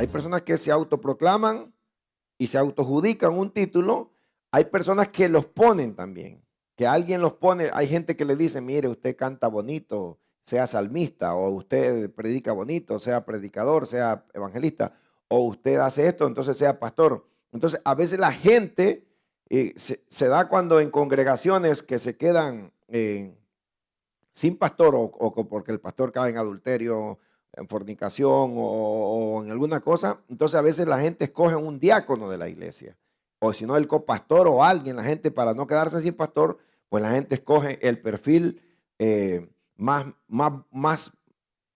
Hay personas que se autoproclaman y se autojudican un título. Hay personas que los ponen también, que alguien los pone. Hay gente que le dice, mire, usted canta bonito, sea salmista, o usted predica bonito, sea predicador, sea evangelista, o usted hace esto, entonces sea pastor. Entonces, a veces la gente se da cuando en congregaciones que se quedan sin pastor o porque el pastor cae en adulterio, en fornicación o en alguna cosa, entonces a veces la gente escoge un diácono de la iglesia, o si no el copastor o alguien, la gente para no quedarse sin pastor, pues la gente escoge el perfil más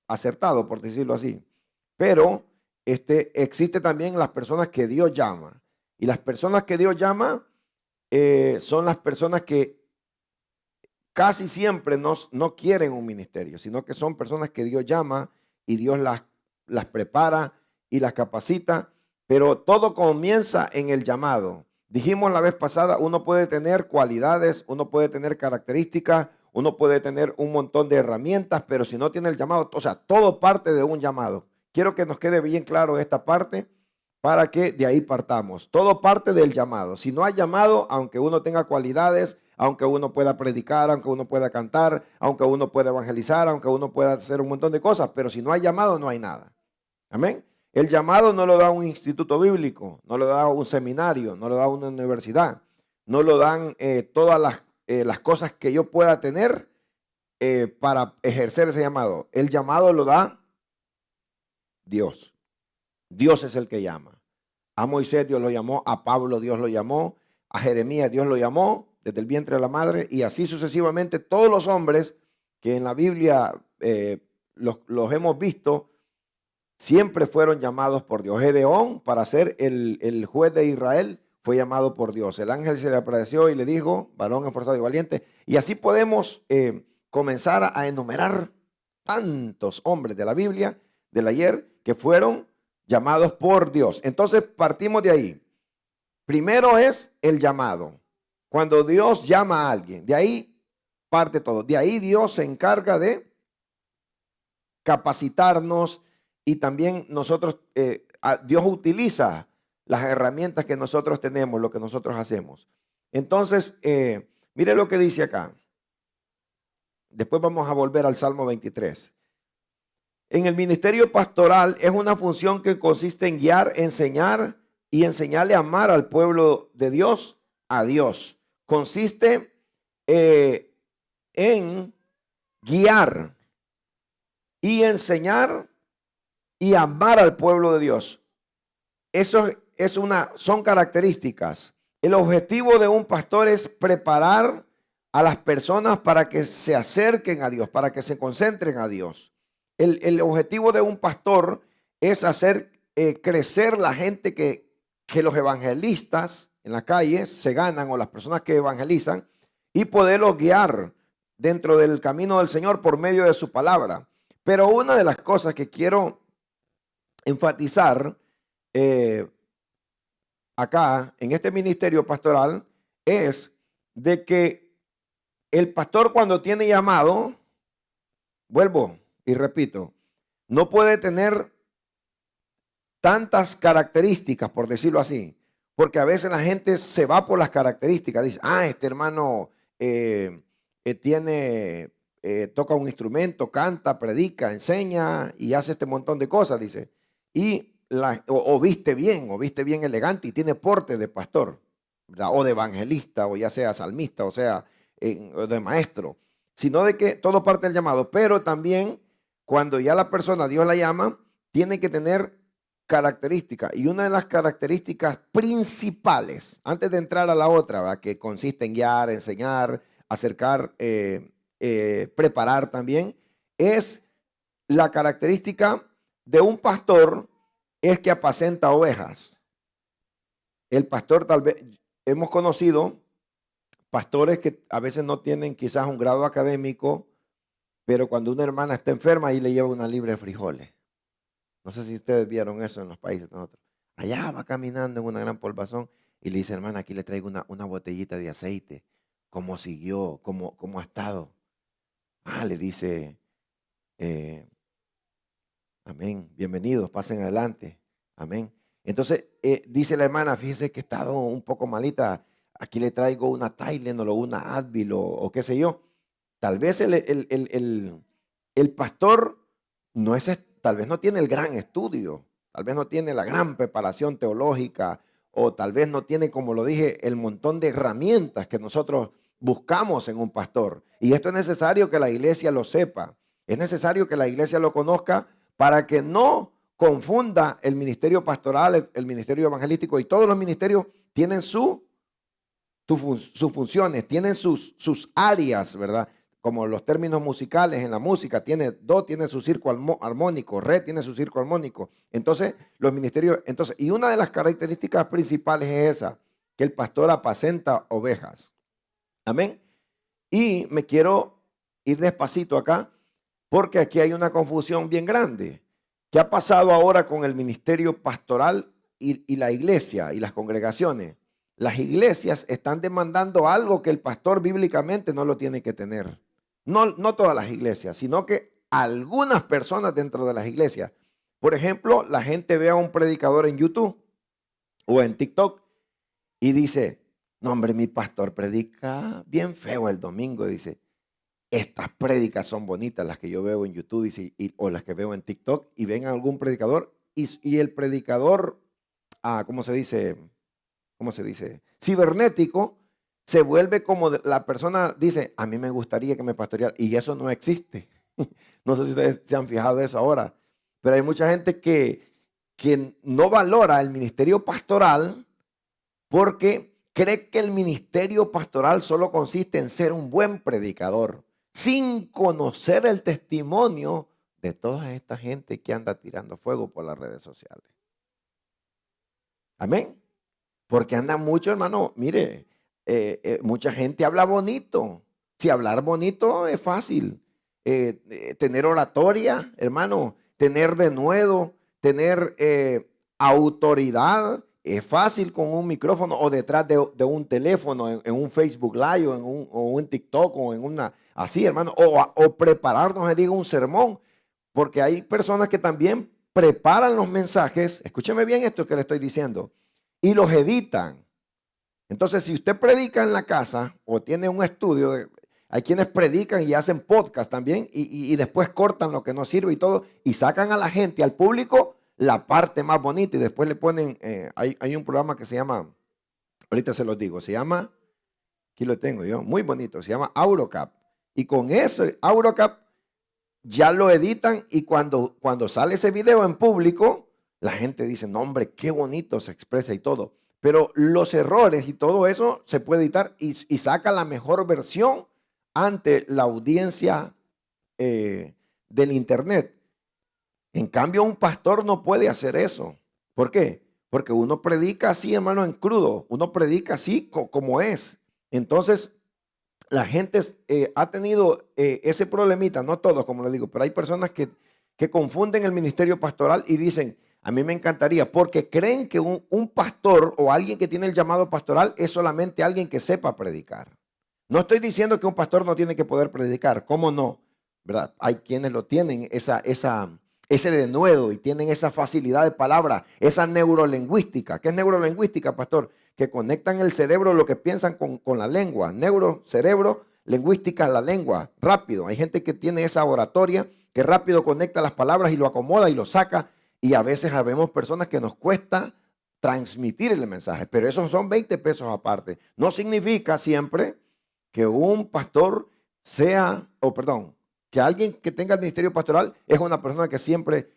acertado, por decirlo así. Pero existe también las personas que Dios llama, y las personas que Dios llama son las personas que casi siempre no quieren un ministerio, sino que son personas que Dios llama y Dios las prepara y las capacita, pero todo comienza en el llamado. Dijimos la vez pasada, uno puede tener cualidades, uno puede tener características, uno puede tener un montón de herramientas, pero si no tiene el llamado, o sea, todo parte de un llamado. Quiero que nos quede bien claro esta parte para que de ahí partamos. Todo parte del llamado. Si no hay llamado, aunque uno tenga cualidades, aunque uno pueda predicar, aunque uno pueda cantar, aunque uno pueda evangelizar, aunque uno pueda hacer un montón de cosas, pero si no hay llamado, no hay nada. Amén. El llamado no lo da un instituto bíblico, no lo da un seminario, no lo da una universidad, no lo dan todas las cosas que yo pueda tener para ejercer ese llamado. El llamado lo da Dios. Dios es el que llama. A Moisés Dios lo llamó, a Pablo Dios lo llamó, a Jeremías Dios lo llamó desde el vientre de la madre, y así sucesivamente todos los hombres que en la Biblia los hemos visto, siempre fueron llamados por Dios. Gedeón, para ser el juez de Israel, fue llamado por Dios. El ángel se le apareció y le dijo, varón esforzado y valiente. Y así podemos comenzar a enumerar tantos hombres de la Biblia, del ayer, que fueron llamados por Dios. Entonces partimos de ahí. Primero es el llamado. Cuando Dios llama a alguien, de ahí parte todo. De ahí Dios se encarga de capacitarnos, y también nosotros, Dios utiliza las herramientas que nosotros tenemos, lo que nosotros hacemos. Entonces, mire lo que dice acá. Después vamos a volver al Salmo 23. En el ministerio pastoral es una función que consiste en guiar, enseñar y enseñarle a amar al pueblo de Dios, a Dios. Consiste en guiar y enseñar y amar al pueblo de Dios. Eso son características. El objetivo de un pastor es preparar a las personas para que se acerquen a Dios, para que se concentren a Dios. El objetivo de un pastor es hacer crecer la gente que los evangelistas en la calle se ganan, o las personas que evangelizan, y poderlos guiar dentro del camino del Señor por medio de su palabra. Pero una de las cosas que quiero enfatizar acá en este ministerio pastoral es de que el pastor, cuando tiene llamado, vuelvo y repito, no puede tener tantas características, por decirlo así, porque a veces la gente se va por las características. Dice, este hermano toca un instrumento, canta, predica, enseña y hace este montón de cosas, dice. Y o viste bien elegante y tiene porte de pastor, ¿verdad? O de evangelista, o ya sea salmista, o sea, o de maestro. Sino de que todo parte del llamado, pero también cuando ya la persona, Dios la llama, tiene que tener características. Y una de las características principales, antes de entrar a la otra, ¿verdad?, que consiste en guiar, enseñar, acercar, preparar también, es la característica de un pastor, es que apacenta ovejas. El pastor, tal vez, hemos conocido pastores que a veces no tienen quizás un grado académico, pero cuando una hermana está enferma, ahí le lleva una libra de frijoles. No sé si ustedes vieron eso en los países de nosotros. Allá va caminando en una gran polvazón y le dice, hermana, aquí le traigo una botellita de aceite. ¿Cómo siguió? ¿Cómo ha estado? Le dice, amén, bienvenidos, pasen adelante. Amén. Entonces, dice la hermana, fíjese que he estado un poco malita. Aquí le traigo una Tylenol o una Advil o qué sé yo. Tal vez el pastor no es, tal vez no tiene el gran estudio, tal vez no tiene la gran preparación teológica, o tal vez no tiene, como lo dije, el montón de herramientas que nosotros buscamos en un pastor. Y esto es necesario que la iglesia lo sepa. Es necesario que la iglesia lo conozca para que no confunda el ministerio pastoral, el ministerio evangelístico, y todos los ministerios tienen sus funciones, tienen sus áreas, ¿verdad? Como los términos musicales en la música, do tiene su circo armónico, re tiene su circo armónico. Entonces, los ministerios, y una de las características principales es esa, que el pastor apacenta ovejas. Amén. Y me quiero ir despacito acá, porque aquí hay una confusión bien grande. ¿Qué ha pasado ahora con el ministerio pastoral y la iglesia y las congregaciones? Las iglesias están demandando algo que el pastor bíblicamente no lo tiene que tener. No todas las iglesias, sino que algunas personas dentro de las iglesias. Por ejemplo, la gente ve a un predicador en YouTube o en TikTok y dice, no hombre, mi pastor predica bien feo el domingo, dice. Estas prédicas son bonitas, las que yo veo en YouTube o las que veo en TikTok, y ven a algún predicador y el predicador, ¿cómo se dice? ¿Cómo se dice? Cibernético, se vuelve como la persona dice, a mí me gustaría que me pastoreara, y eso no existe. No sé si ustedes se han fijado de eso ahora, pero hay mucha gente que no valora el ministerio pastoral porque cree que el ministerio pastoral solo consiste en ser un buen predicador, sin conocer el testimonio de toda esta gente que anda tirando fuego por las redes sociales. Amén. Porque anda mucho, hermano, mire, mucha gente habla bonito. Si hablar bonito es fácil. Tener oratoria, hermano, tener denuedo, tener autoridad, es fácil con un micrófono o detrás de un teléfono, en un Facebook Live o un TikTok o en una, así, hermano, o prepararnos, digo, un sermón, porque hay personas que también preparan los mensajes, escúcheme bien esto que le estoy diciendo, y los editan. Entonces, si usted predica en la casa o tiene un estudio, hay quienes predican y hacen podcast también y después cortan lo que no sirve y todo y sacan a la gente, al público, la parte más bonita y después le ponen, hay un programa que se llama, ahorita se los digo, se llama, aquí lo tengo yo, muy bonito, se llama AuroCap. Y con eso, AuroCap, ya lo editan y cuando sale ese video en público, la gente dice, no hombre, qué bonito se expresa y todo. Pero los errores y todo eso se puede editar y saca la mejor versión ante la audiencia del internet. En cambio, un pastor no puede hacer eso. ¿Por qué? Porque uno predica así, hermano, en crudo. Uno predica así como es. Entonces, la gente ha tenido ese problemita, no todos, como les digo, pero hay personas que confunden el ministerio pastoral y dicen, a mí me encantaría, porque creen que un pastor o alguien que tiene el llamado pastoral es solamente alguien que sepa predicar. No estoy diciendo que un pastor no tiene que poder predicar, ¿cómo no? ¿Verdad? Hay quienes lo tienen, ese denuedo y tienen esa facilidad de palabra, esa neurolingüística. ¿Qué es neurolingüística, pastor? Que conectan el cerebro, lo que piensan con la lengua. Neuro, cerebro, lingüística, la lengua. Rápido. Hay gente que tiene esa oratoria, que rápido conecta las palabras y lo acomoda y lo saca. Y a veces habemos personas que nos cuesta transmitir el mensaje. Pero esos son 20 pesos aparte. No significa siempre que un pastor que alguien que tenga el ministerio pastoral es una persona que siempre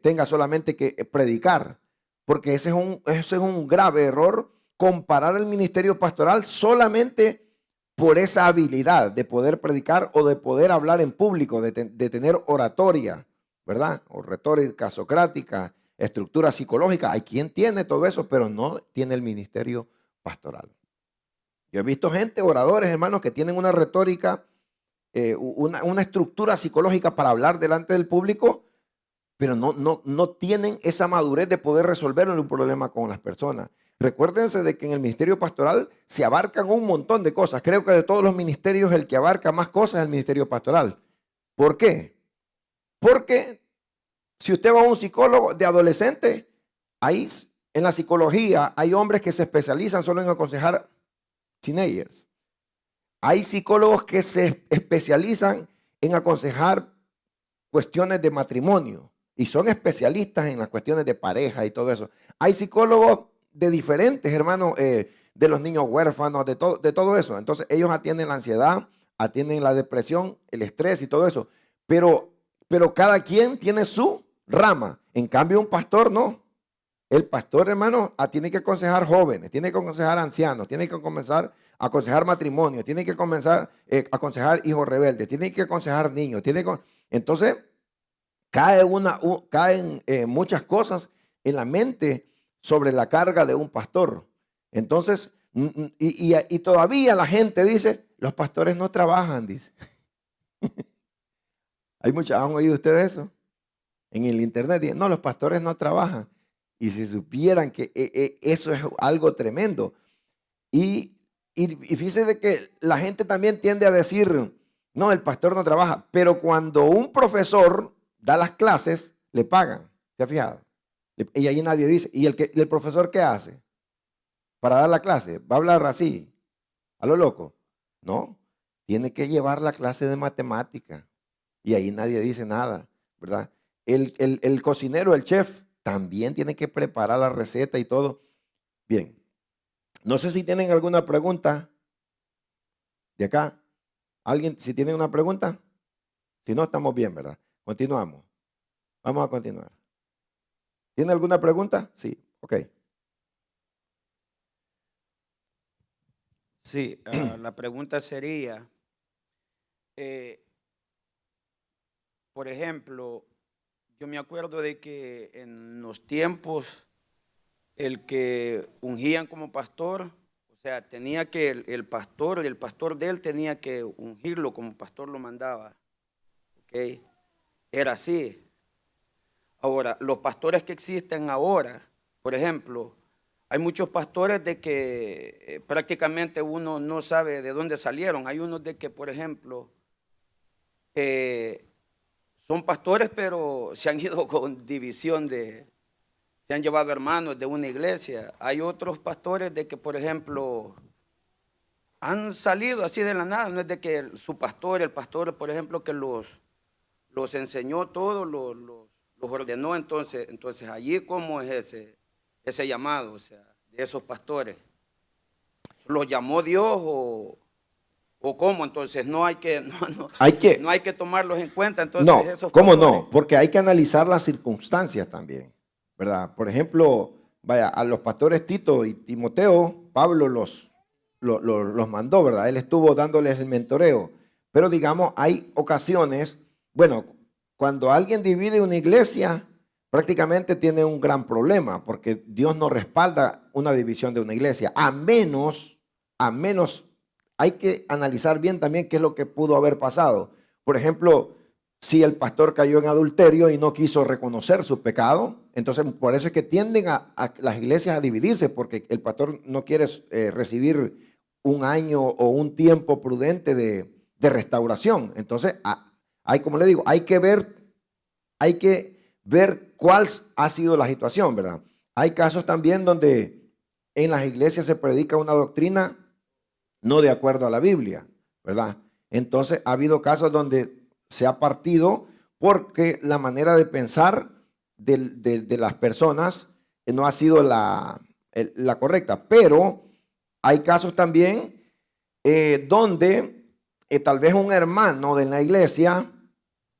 tenga solamente que predicar. Porque ese es un grave error, comparar el ministerio pastoral solamente por esa habilidad de poder predicar o de poder hablar en público, de tener oratoria, ¿verdad? O retórica, socrática, estructura psicológica. Hay quien tiene todo eso, pero no tiene el ministerio pastoral. Yo he visto gente, oradores, hermanos, que tienen una retórica, una estructura psicológica para hablar delante del público, pero no tienen esa madurez de poder resolver un problema con las personas. Recuérdense de que en el ministerio pastoral se abarcan un montón de cosas. Creo que de todos los ministerios el que abarca más cosas es el ministerio pastoral. ¿Por qué? Porque si usted va a un psicólogo de adolescente, en la psicología hay hombres que se especializan solo en aconsejar teenagers. Hay psicólogos que se especializan en aconsejar cuestiones de matrimonio y son especialistas en las cuestiones de pareja y todo eso. Hay psicólogos de diferentes, hermanos, de los niños huérfanos, de todo eso. Entonces ellos atienden la ansiedad, atienden la depresión, el estrés y todo eso. Pero cada quien tiene su rama. En cambio, un pastor no. El pastor, hermano, tiene que aconsejar jóvenes, tiene que aconsejar ancianos, tiene que comenzar a aconsejar matrimonio, tiene que comenzar a aconsejar hijos rebeldes, tiene que aconsejar niños. Entonces, caen muchas cosas en la mente sobre la carga de un pastor. Entonces, y todavía la gente dice, los pastores no trabajan, dice. ¿Han oído ustedes eso? En el internet dicen, no, los pastores no trabajan. Y si supieran que eso es algo tremendo. Y fíjense de que la gente también tiende a decir, no, el pastor no trabaja. Pero cuando un profesor da las clases, le pagan. ¿Se ha fijado? Y ahí nadie dice, ¿y el profesor qué hace? Para dar la clase, ¿va a hablar así? ¿A lo loco? No, tiene que llevar la clase de matemática. Y ahí nadie dice nada, ¿verdad? El cocinero, el chef, también tiene que preparar la receta y todo. Bien, no sé si tienen alguna pregunta de acá. ¿Alguien, si tiene una pregunta? Si no, estamos bien, ¿verdad? Continuamos. Vamos a continuar. ¿Tiene alguna pregunta? Sí, ok. Sí, la pregunta sería, por ejemplo, yo me acuerdo de que en los tiempos el que ungían como pastor, o sea, tenía que el pastor de él tenía que ungirlo como pastor lo mandaba. ¿Ok? Era así. Ahora, los pastores que existen ahora, por ejemplo, hay muchos pastores de que prácticamente uno no sabe de dónde salieron. Hay unos de que, por ejemplo, son pastores, pero se han ido con división se han llevado hermanos de una iglesia. Hay otros pastores de que, por ejemplo, han salido así de la nada. No es de que el pastor, por ejemplo, que los enseñó todo, los ordenó. Entonces allí, ¿cómo es ese llamado, o sea, de esos pastores? ¿Los llamó Dios o cómo? Entonces no hay que tomarlos en cuenta. Entonces, no, esos ¿cómo pastores, no? Porque hay que analizar las circunstancias también, ¿verdad? Por ejemplo, vaya, a los pastores Tito y Timoteo, Pablo los mandó, ¿verdad? Él estuvo dándoles el mentoreo. Pero digamos, hay ocasiones, bueno, cuando alguien divide una iglesia, prácticamente tiene un gran problema, porque Dios no respalda una división de una iglesia, a menos, hay que analizar bien también qué es lo que pudo haber pasado. Por ejemplo, si el pastor cayó en adulterio y no quiso reconocer su pecado, entonces por eso es que tienden a las iglesias a dividirse, porque el pastor no quiere recibir un año o un tiempo prudente de restauración. Entonces, como le digo, hay que ver cuál ha sido la situación, ¿verdad? Hay casos también donde en las iglesias se predica una doctrina no de acuerdo a la Biblia, ¿verdad? Entonces ha habido casos donde se ha partido porque la manera de pensar de las personas no ha sido la correcta. Pero hay casos también donde tal vez un hermano de la iglesia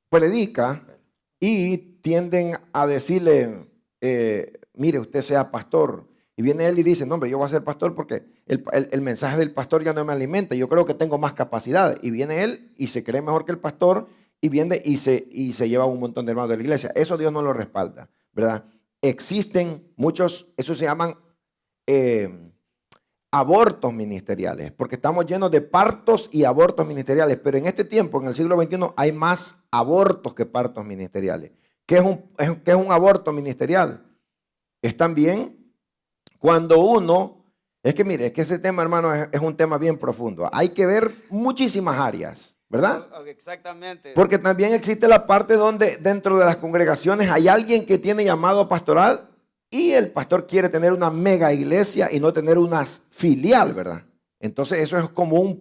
predica y tienden a decirle, mire, usted sea pastor. Y viene él y dice, no, hombre, yo voy a ser pastor porque el mensaje del pastor ya no me alimenta. Yo creo que tengo más capacidad. Y viene él y se cree mejor que el pastor y viene y se lleva un montón de hermanos de la iglesia. Eso Dios no lo respalda, ¿verdad? Existen muchos, eso se llaman abortos ministeriales, porque estamos llenos de partos y abortos ministeriales. Pero en este tiempo, en el siglo XXI, hay más abortos que partos ministeriales. ¿Qué es un aborto ministerial? Es también cuando es que ese tema, hermano, es un tema bien profundo. Hay que ver muchísimas áreas, ¿verdad? exactamente. Porque también existe la parte donde dentro de las congregaciones hay alguien que tiene llamado pastoral Y el pastor quiere tener una mega iglesia y no tener una filial, ¿verdad? Entonces eso es como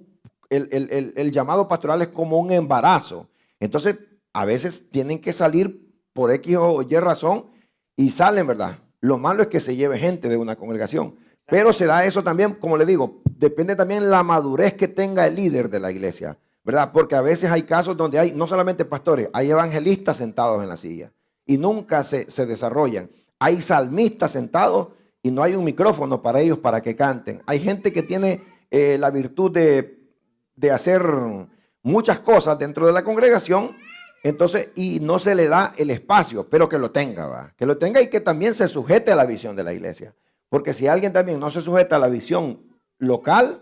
el llamado pastoral es como un embarazo. Entonces a veces tienen que salir por X o Y razón y salen, ¿verdad? Lo malo es que se lleve gente de una congregación. Pero se da eso también, como le digo, depende también la madurez que tenga el líder de la iglesia, ¿verdad? Porque a veces hay casos donde hay no solamente pastores, hay evangelistas sentados en la silla y nunca se desarrollan. Hay salmistas sentados y no hay un micrófono para ellos para que canten. Hay gente que tiene la virtud de hacer muchas cosas dentro de la congregación, entonces, y no se le da el espacio, pero que lo tenga, ¿va? Que lo tenga y que también se sujete a la visión de la iglesia. Porque si alguien también no se sujeta a la visión local,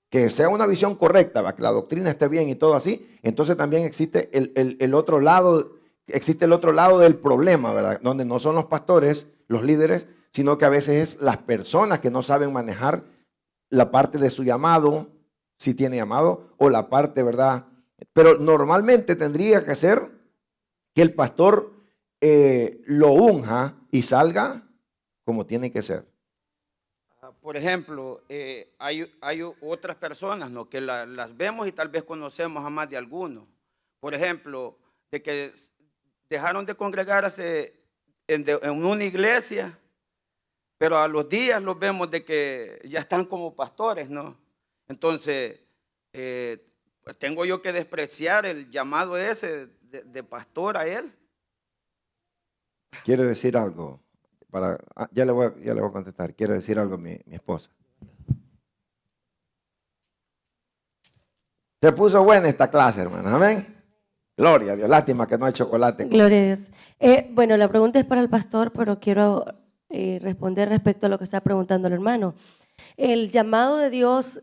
que sea una visión correcta, ¿va? Que la doctrina esté bien y todo así, entonces también existe el otro lado, existe el otro lado del problema, ¿verdad? Donde no son los pastores, los líderes, sino que a veces es las personas que no saben manejar la parte de su llamado, si tiene llamado, o la parte, ¿verdad? Pero normalmente tendría que ser que el pastor lo unja y salga como tiene que ser. Por ejemplo, hay otras personas, ¿no?, que las vemos y tal vez conocemos a más de algunos. Por ejemplo, de que dejaron de congregarse en una iglesia, pero a los días los vemos de que ya están como pastores, ¿no? Entonces, ¿tengo yo que despreciar el llamado ese de pastor a él? ¿Quiere decir algo? Ya le voy a contestar. Quiere decir algo mi esposa. Se puso buena esta clase, hermano. Amén. Gloria a Dios. Lástima que no hay chocolate. Gloria a Dios. Bueno, la pregunta es para el pastor, pero quiero responder respecto a lo que está preguntando el hermano. El llamado de Dios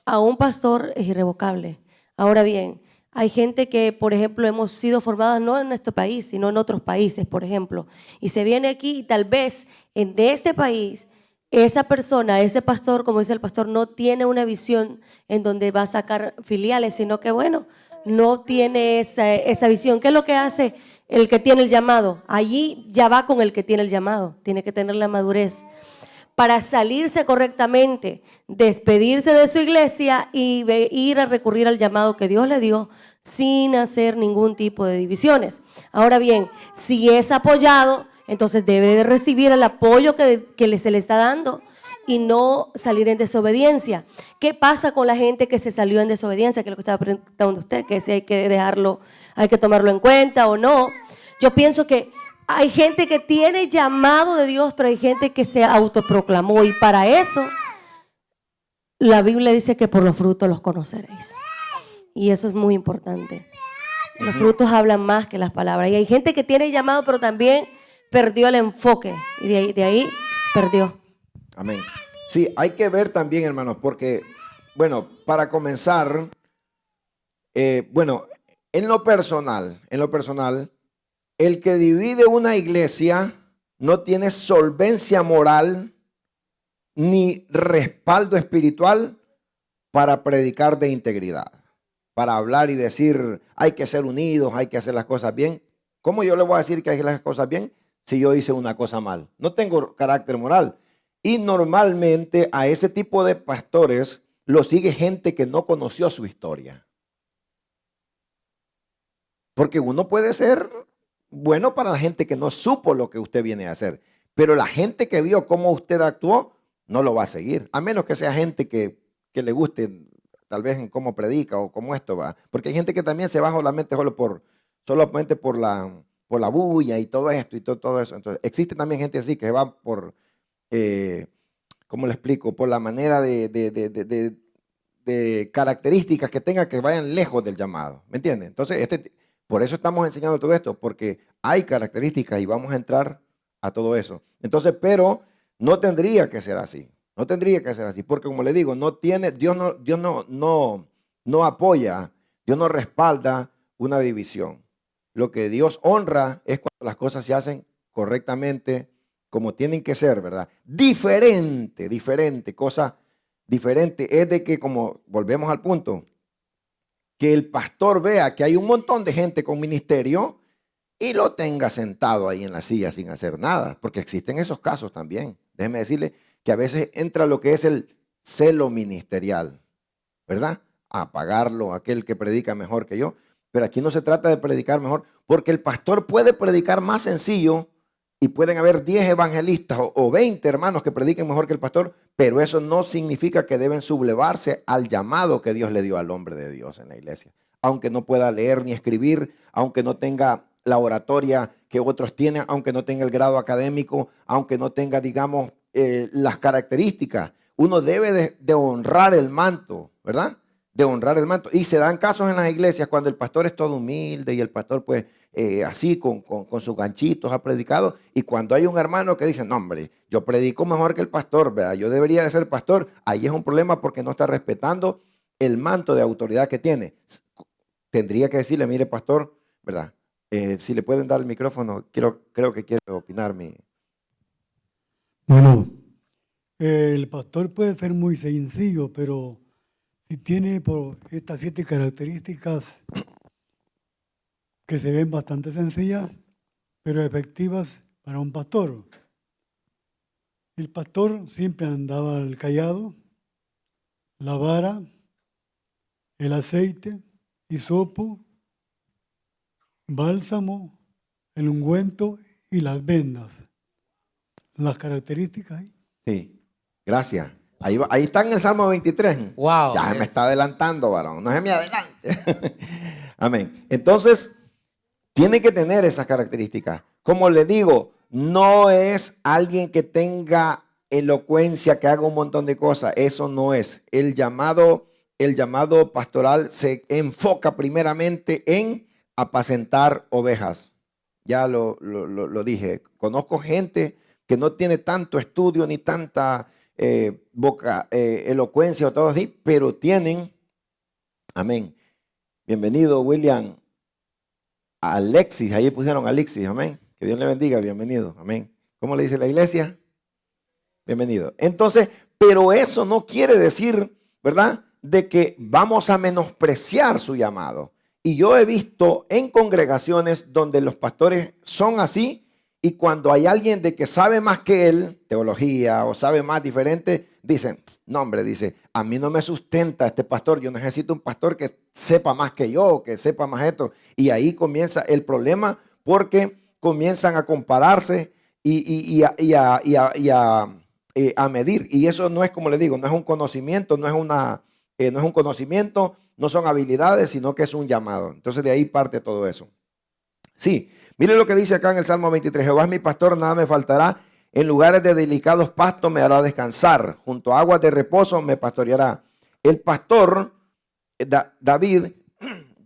a un pastor es irrevocable. Ahora bien, hay gente que, por ejemplo, hemos sido formadas no en nuestro país, sino en otros países, por ejemplo, y se viene aquí y tal vez en este país esa persona, ese pastor, como dice el pastor, no tiene una visión en donde va a sacar filiales, sino que, bueno, no tiene esa visión. ¿Qué es lo que hace el que tiene el llamado? Allí ya va con el que tiene el llamado, tiene que tener la madurez para salirse correctamente, despedirse de su iglesia y ir a recurrir al llamado que Dios le dio sin hacer ningún tipo de divisiones. Ahora bien, si es apoyado, entonces debe de recibir el apoyo que se le está dando y no salir en desobediencia. ¿Qué pasa con la gente que se salió en desobediencia? Que es lo que estaba preguntando usted, que si hay que dejarlo, hay que tomarlo en cuenta o no. Yo pienso que hay gente que tiene llamado de Dios, pero hay gente que se autoproclamó y para eso la Biblia dice que por los frutos los conoceréis. Y eso es muy importante. Los frutos hablan más que las palabras. Y hay gente que tiene llamado, pero también perdió el enfoque y de ahí perdió. Amén. Sí, hay que ver también, hermanos, porque, bueno, para comenzar, bueno, en lo personal, el que divide una iglesia no tiene solvencia moral ni respaldo espiritual para predicar de integridad, para hablar y decir hay que ser unidos, hay que hacer las cosas bien. ¿Cómo yo le voy a decir que hay que hacer las cosas bien si yo hice una cosa mal? No tengo carácter moral. Y normalmente a ese tipo de pastores lo sigue gente que no conoció su historia. Porque uno puede ser bueno para la gente que no supo lo que usted viene a hacer, pero la gente que vio cómo usted actuó no lo va a seguir, a menos que sea gente que le guste tal vez en cómo predica o cómo esto va, porque hay gente que también se va solamente solamente por la bulla y todo esto y todo eso. Entonces existe también gente así que va por, ¿cómo le explico? Por la manera de características que tenga que vayan lejos del llamado, ¿me entiende? Entonces por eso estamos enseñando todo esto, porque hay características y vamos a entrar a todo eso. Entonces, pero no tendría que ser así. No tendría que ser así, porque como le digo, Dios no apoya, Dios no respalda una división. Lo que Dios honra es cuando las cosas se hacen correctamente, como tienen que ser, ¿verdad? Cosa diferente es de que, como volvemos al punto, que el pastor vea que hay un montón de gente con ministerio y lo tenga sentado ahí en la silla sin hacer nada, porque existen esos casos también. Déjeme decirle que a veces entra lo que es el celo ministerial, ¿verdad? A pagarlo a aquel que predica mejor que yo. Pero aquí no se trata de predicar mejor, porque el pastor puede predicar más sencillo y pueden haber 10 evangelistas o 20 hermanos que prediquen mejor que el pastor, pero eso no significa que deben sublevarse al llamado que Dios le dio al hombre de Dios en la iglesia. Aunque no pueda leer ni escribir, aunque no tenga la oratoria que otros tienen, aunque no tenga el grado académico, aunque no tenga, digamos, las características. Uno debe de honrar el manto, ¿verdad? De honrar el manto. Y se dan casos en las iglesias cuando el pastor es todo humilde y el pastor pues así con sus ganchitos ha predicado. Y cuando hay un hermano que dice, no hombre, yo predico mejor que el pastor, ¿verdad? Yo debería de ser pastor. Ahí es un problema porque no está respetando el manto de autoridad que tiene. Tendría que decirle, mire pastor, ¿verdad? Si le pueden dar el micrófono, creo que quiere opinar mi... Bueno, el pastor puede ser muy sencillo, pero si tiene por estas 7 características que se ven bastante sencillas, pero efectivas para un pastor. El pastor siempre andaba al cayado, la vara, el aceite, hisopo, bálsamo, el ungüento y las vendas. Las características ahí. Sí, gracias. Ahí está en el Salmo 23. Wow. Ya me está adelantando, varón. No se me adelante. Amén. Entonces, tiene que tener esas características. Como le digo, no es alguien que tenga elocuencia, que haga un montón de cosas. Eso no es. El llamado pastoral se enfoca primeramente en apacentar ovejas. Ya lo dije. Conozco gente que no tiene tanto estudio ni tanta elocuencia o todo así, pero tienen, amén. Bienvenido, William. Alexis, ahí pusieron Alexis, amén. Que Dios le bendiga, bienvenido, amén. ¿Cómo le dice la iglesia? Bienvenido. Entonces, pero eso no quiere decir, ¿verdad?, de que vamos a menospreciar su llamado. Y yo he visto en congregaciones donde los pastores son así, y cuando hay alguien de que sabe más que él, teología o sabe más diferente, dicen, no hombre, dice, a mí no me sustenta este pastor, yo necesito un pastor que sepa más que yo, que sepa más esto. Y ahí comienza el problema porque comienzan a compararse a medir. Y eso no es, como le digo, no es un conocimiento, no es un conocimiento, no son habilidades, sino que es un llamado. Entonces de ahí parte todo eso. Sí, mire lo que dice acá en el Salmo 23. Jehová es mi pastor, nada me faltará. En lugares de delicados pastos me hará descansar. Junto a aguas de reposo me pastoreará. El pastor, David,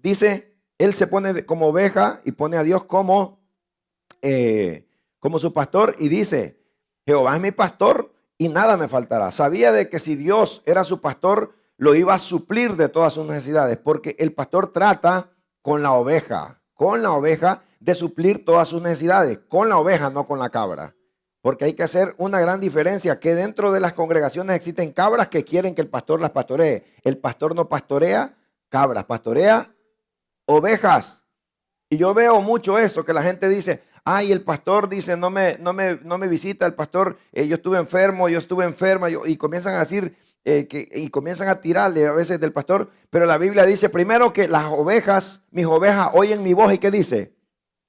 dice, él se pone como oveja y pone a Dios como su pastor y dice, Jehová es mi pastor y nada me faltará. Sabía de que si Dios era su pastor, lo iba a suplir de todas sus necesidades, porque el pastor trata con la oveja de suplir todas sus necesidades, con la oveja, no con la cabra. Porque hay que hacer una gran diferencia, que dentro de las congregaciones existen cabras que quieren que el pastor las pastoree. El pastor no pastorea cabras, pastorea ovejas. Y yo veo mucho eso, que la gente dice, ay, el pastor dice, no me visita, el pastor, yo estuve enfermo, yo estuve enferma, y comienzan a decir, y comienzan a tirarle a veces del pastor, pero la Biblia dice primero que las ovejas, mis ovejas oyen mi voz, ¿y qué dice?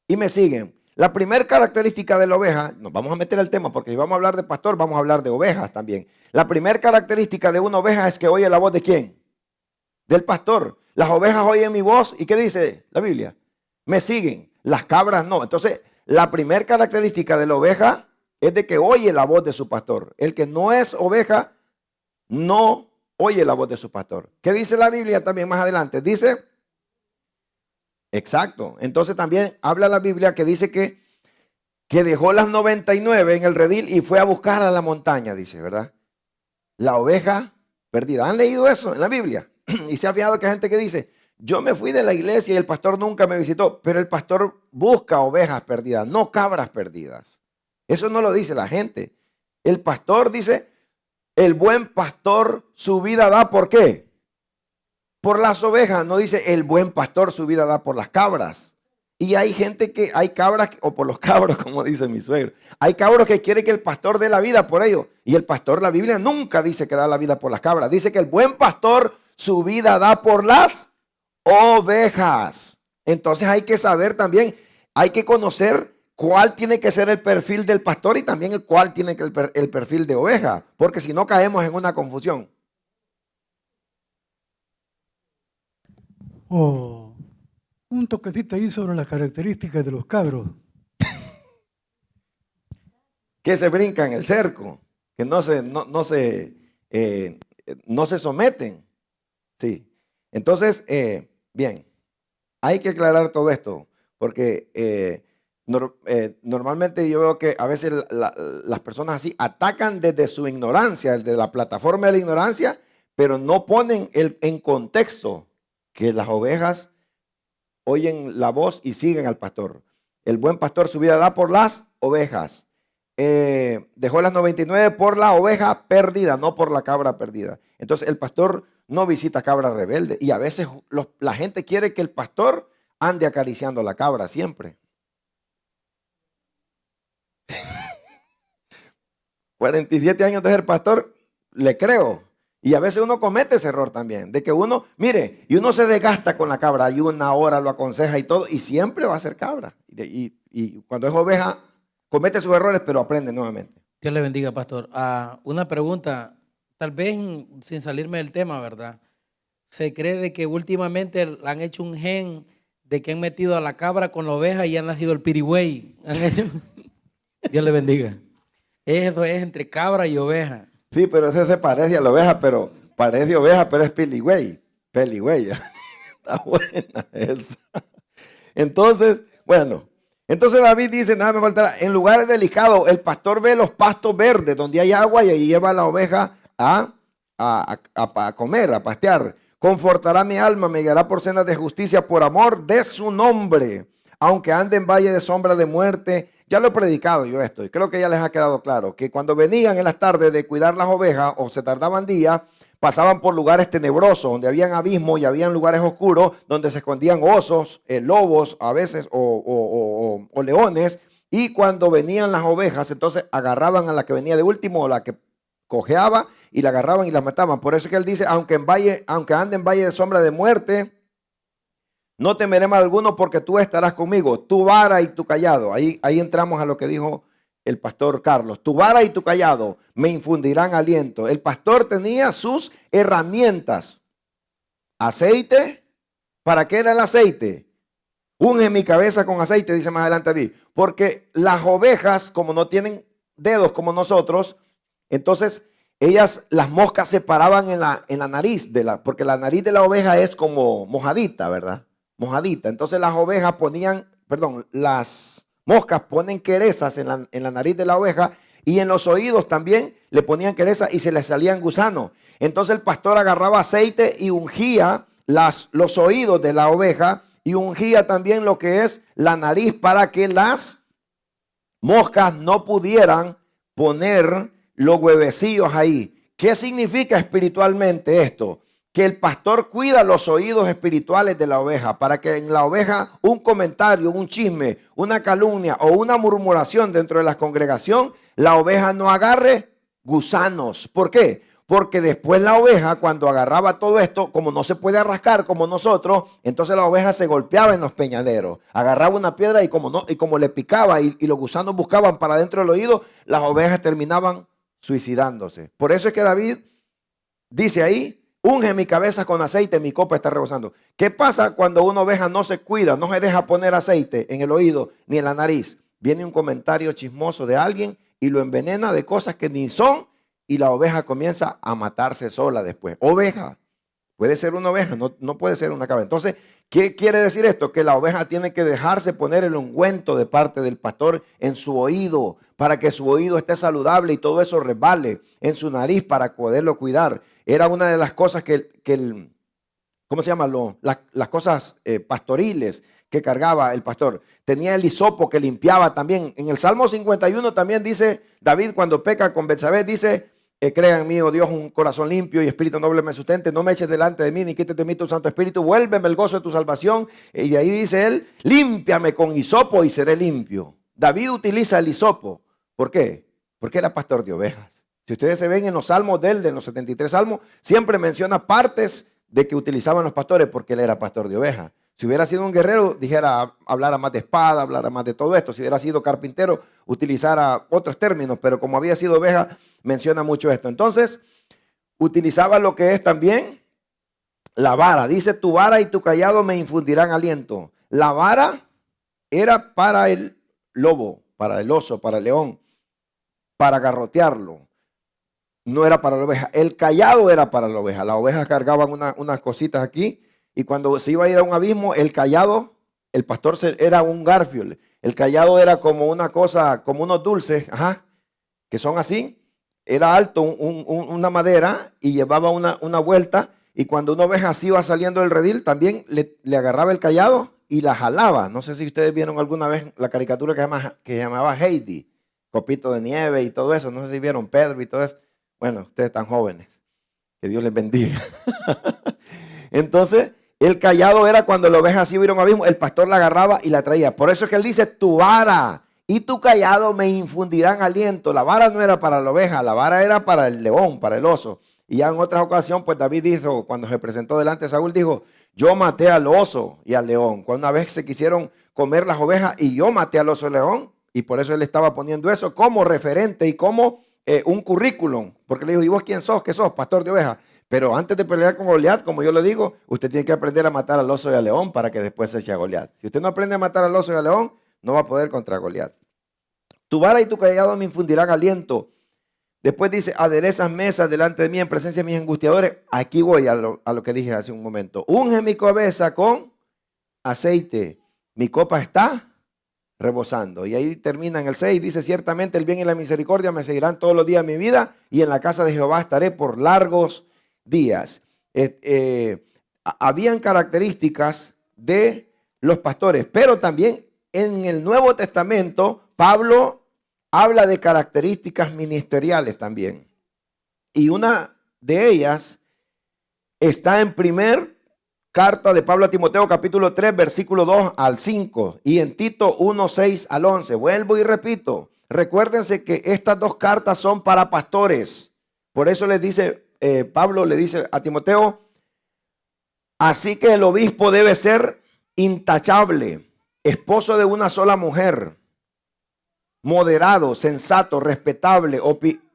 Y me siguen. La primera característica de la oveja, nos vamos a meter al tema porque si vamos a hablar de pastor, vamos a hablar de ovejas también. La primera característica de una oveja es que oye la voz ¿de quién? Del pastor. Las ovejas oyen mi voz, ¿y qué dice la Biblia? Me siguen. Las cabras no. Entonces, la primera característica de la oveja es de que oye la voz de su pastor. El que no es oveja no oye la voz de su pastor. ¿Qué dice la Biblia también más adelante? Dice, exacto. Entonces también habla la Biblia que dice que dejó las 99 en el redil y fue a buscar a la montaña, dice, ¿verdad? La oveja perdida. ¿Han leído eso en la Biblia? Y se ha fijado que hay gente que dice, yo me fui de la iglesia y el pastor nunca me visitó, pero el pastor busca ovejas perdidas, no cabras perdidas. Eso no lo dice la gente. El pastor dice, el buen pastor su vida da, ¿por qué? Por las ovejas. No dice el buen pastor su vida da por las cabras. Y hay gente que, hay cabras, o por los cabros, como dice mi suegro, hay cabros que quieren que el pastor dé la vida por ellos. Y el pastor, la Biblia nunca dice que da la vida por las cabras. Dice que el buen pastor su vida da por las ovejas. Entonces hay que saber también, hay que conocer cuál tiene que ser el perfil del pastor y también cuál tiene que el perfil de oveja. Porque si no caemos en una confusión. Oh, un toquecito ahí sobre las características de los cabros. Que se brincan el cerco, que no se someten. Sí. Entonces, bien, hay que aclarar todo esto, porque normalmente yo veo que a veces las personas así atacan desde su ignorancia, desde la plataforma de la ignorancia, pero no ponen en contexto que las ovejas oyen la voz y siguen al pastor. El buen pastor su vida da por las ovejas. Dejó las 99 por la oveja perdida, no por la cabra perdida. Entonces el pastor no visita cabra rebelde y a veces la gente quiere que el pastor ande acariciando a la cabra siempre. 47 años de ser pastor, le creo. Y a veces uno comete ese error también, de que uno, mire, y uno se desgasta con la cabra, y una hora lo aconseja y todo, y siempre va a ser cabra. Y cuando es oveja, comete sus errores, pero aprende nuevamente. Dios le bendiga, pastor. Una pregunta, tal vez sin salirme del tema, ¿verdad? Se cree de que últimamente han hecho un gen de que han metido a la cabra con la oveja y ha nacido el pirigüey. Han hecho... Dios le bendiga. Eso es entre cabra y oveja. Sí, pero ese se parece a la oveja, pero parece oveja, pero es peligüey. Peligüey. Está buena esa. Entonces, bueno, entonces David dice, nada me faltará, en lugares delicados, el pastor ve los pastos verdes, donde hay agua, y ahí lleva la oveja a comer, a pastear. Confortará mi alma, me guiará por sendas de justicia, por amor de su nombre. Aunque ande en valle de sombra de muerte, ya lo he predicado yo esto, y creo que ya les ha quedado claro, que cuando venían en las tardes de cuidar las ovejas, o se tardaban días, pasaban por lugares tenebrosos, donde habían abismos y habían lugares oscuros, donde se escondían osos, lobos a veces, o leones, y cuando venían las ovejas, entonces agarraban a la que venía de último, o la que cojeaba, y la agarraban y la mataban. Por eso es que él dice, aunque ande en valle de sombra de muerte, no temeré mal alguno, porque tú estarás conmigo, tu vara y tu cayado. Ahí entramos a lo que dijo el pastor Carlos. Tu vara y tu cayado me infundirán aliento. El pastor tenía sus herramientas. Aceite. ¿Para qué era el aceite? Unge mi cabeza con aceite, dice más adelante David. Porque las ovejas, como no tienen dedos como nosotros, entonces las moscas se paraban en la nariz, porque la nariz de la oveja es como mojadita, ¿verdad? Mojadita. Entonces las moscas ponen querezas en la nariz de la oveja, y en los oídos también le ponían querezas y se les salían gusanos. Entonces el pastor agarraba aceite y ungía los oídos de la oveja, y ungía también lo que es la nariz, para que las moscas no pudieran poner los huevecillos ahí. ¿Qué significa espiritualmente esto? Que el pastor cuida los oídos espirituales de la oveja, para que en la oveja un comentario, un chisme, una calumnia o una murmuración dentro de la congregación, la oveja no agarre gusanos. ¿Por qué? Porque después la oveja, cuando agarraba todo esto, como no se puede rascar como nosotros, entonces la oveja se golpeaba en los peñaderos, agarraba una piedra y como le picaba y los gusanos buscaban para dentro del oído, las ovejas terminaban suicidándose. Por eso es que David dice ahí, unge mi cabeza con aceite, mi copa está rebosando. ¿Qué pasa cuando una oveja no se cuida, no se deja poner aceite en el oído ni en la nariz? Viene un comentario chismoso de alguien y lo envenena de cosas que ni son, y la oveja comienza a matarse sola después. Oveja, puede ser una oveja, no puede ser una cabra. Entonces, ¿qué quiere decir esto? Que la oveja tiene que dejarse poner el ungüento de parte del pastor en su oído, para que su oído esté saludable y todo eso resbale en su nariz para poderlo cuidar. Era una de las cosas ¿cómo se llama? Las cosas pastoriles que cargaba el pastor. Tenía el hisopo que limpiaba también. En el Salmo 51 también dice David, cuando peca con Betsabé, dice crea en mí, oh Dios, un corazón limpio y espíritu noble me sustente. No me eches delante de mí, ni quites de mí tu Santo Espíritu. Vuélveme el gozo de tu salvación. Y de ahí dice él, límpiame con hisopo y seré limpio. David utiliza el hisopo. ¿Por qué? Porque era pastor de ovejas. Si ustedes se ven en los salmos de él, de los 73 salmos, siempre menciona partes de que utilizaban los pastores porque él era pastor de ovejas. Si hubiera sido un guerrero, dijera, hablara más de espada, hablara más de todo esto. Si hubiera sido carpintero, utilizara otros términos, pero como había sido oveja, menciona mucho esto. Entonces, utilizaba lo que es también la vara. Dice, tu vara y tu callado me infundirán aliento. La vara era para el lobo, para el oso, para el león, para garrotearlo. No era para la oveja. El callado era para la oveja. Las ovejas cargaban unas cositas aquí. Y cuando se iba a ir a un abismo, el callado, el pastor era un garfio. El callado era como una cosa, como unos dulces, que son así. Era alto, una madera y llevaba una vuelta. Y cuando una oveja así iba saliendo del redil, también le agarraba el callado y la jalaba. No sé si ustedes vieron alguna vez la caricatura que llamaba Heidi, Copito de Nieve y todo eso. No sé si vieron Pedro y todo eso. Bueno, ustedes están jóvenes. Que Dios les bendiga. Entonces, el callado era cuando la oveja así iba a un abismo, el pastor la agarraba y la traía. Por eso es que él dice, tu vara y tu callado me infundirán aliento. La vara no era para la oveja, la vara era para el león, para el oso. Y ya en otra ocasión, pues David dijo, cuando se presentó delante de Saúl, dijo, yo maté al oso y al león. Cuando una vez se quisieron comer las ovejas y yo maté al oso y al león. Y por eso él estaba poniendo eso como referente y como un currículum. Porque le dijo, ¿y vos quién sos? ¿Qué sos? Pastor de ovejas. Pero antes de pelear con Goliat, como yo le digo, usted tiene que aprender a matar al oso y al león para que después se eche a Goliat. Si usted no aprende a matar al oso y al león, no va a poder contra Goliat. Tu vara y tu callado me infundirán aliento. Después dice, aderezas mesas delante de mí en presencia de mis angustiadores. Aquí voy a lo que dije hace un momento. Unge mi cabeza con aceite. Mi copa está rebosando. Y ahí termina en el 6. Dice, ciertamente el bien y la misericordia me seguirán todos los días de mi vida y en la casa de Jehová estaré por largos días. Habían características de los pastores, pero también en el Nuevo Testamento Pablo habla de características ministeriales también. Y una de ellas está en primer carta de Pablo a Timoteo, capítulo 3, versículo 2 al 5, y en Tito 1, 6 al 11. Vuelvo y repito, recuérdense que estas dos cartas son para pastores. Por eso les dice Pablo le dice a Timoteo, así que el obispo debe ser intachable, esposo de una sola mujer, moderado, sensato, respetable,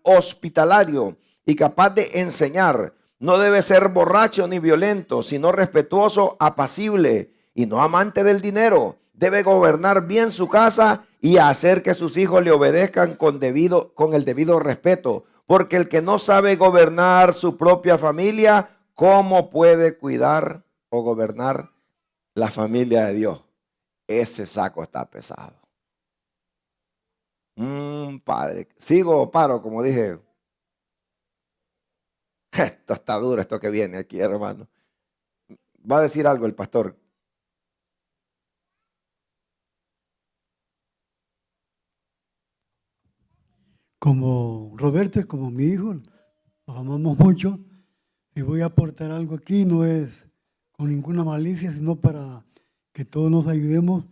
hospitalario y capaz de enseñar. No debe ser borracho ni violento, sino respetuoso, apacible y no amante del dinero. Debe gobernar bien su casa y hacer que sus hijos le obedezcan con el debido respeto. Porque el que no sabe gobernar su propia familia, ¿cómo puede cuidar o gobernar la familia de Dios? Ese saco está pesado. Padre, sigo o paro, como dije. Esto está duro, esto que viene aquí, hermano. Va a decir algo el pastor. Como Roberto es como mi hijo, los amamos mucho. Si voy a aportar algo aquí, no es con ninguna malicia, sino para que todos nos ayudemos.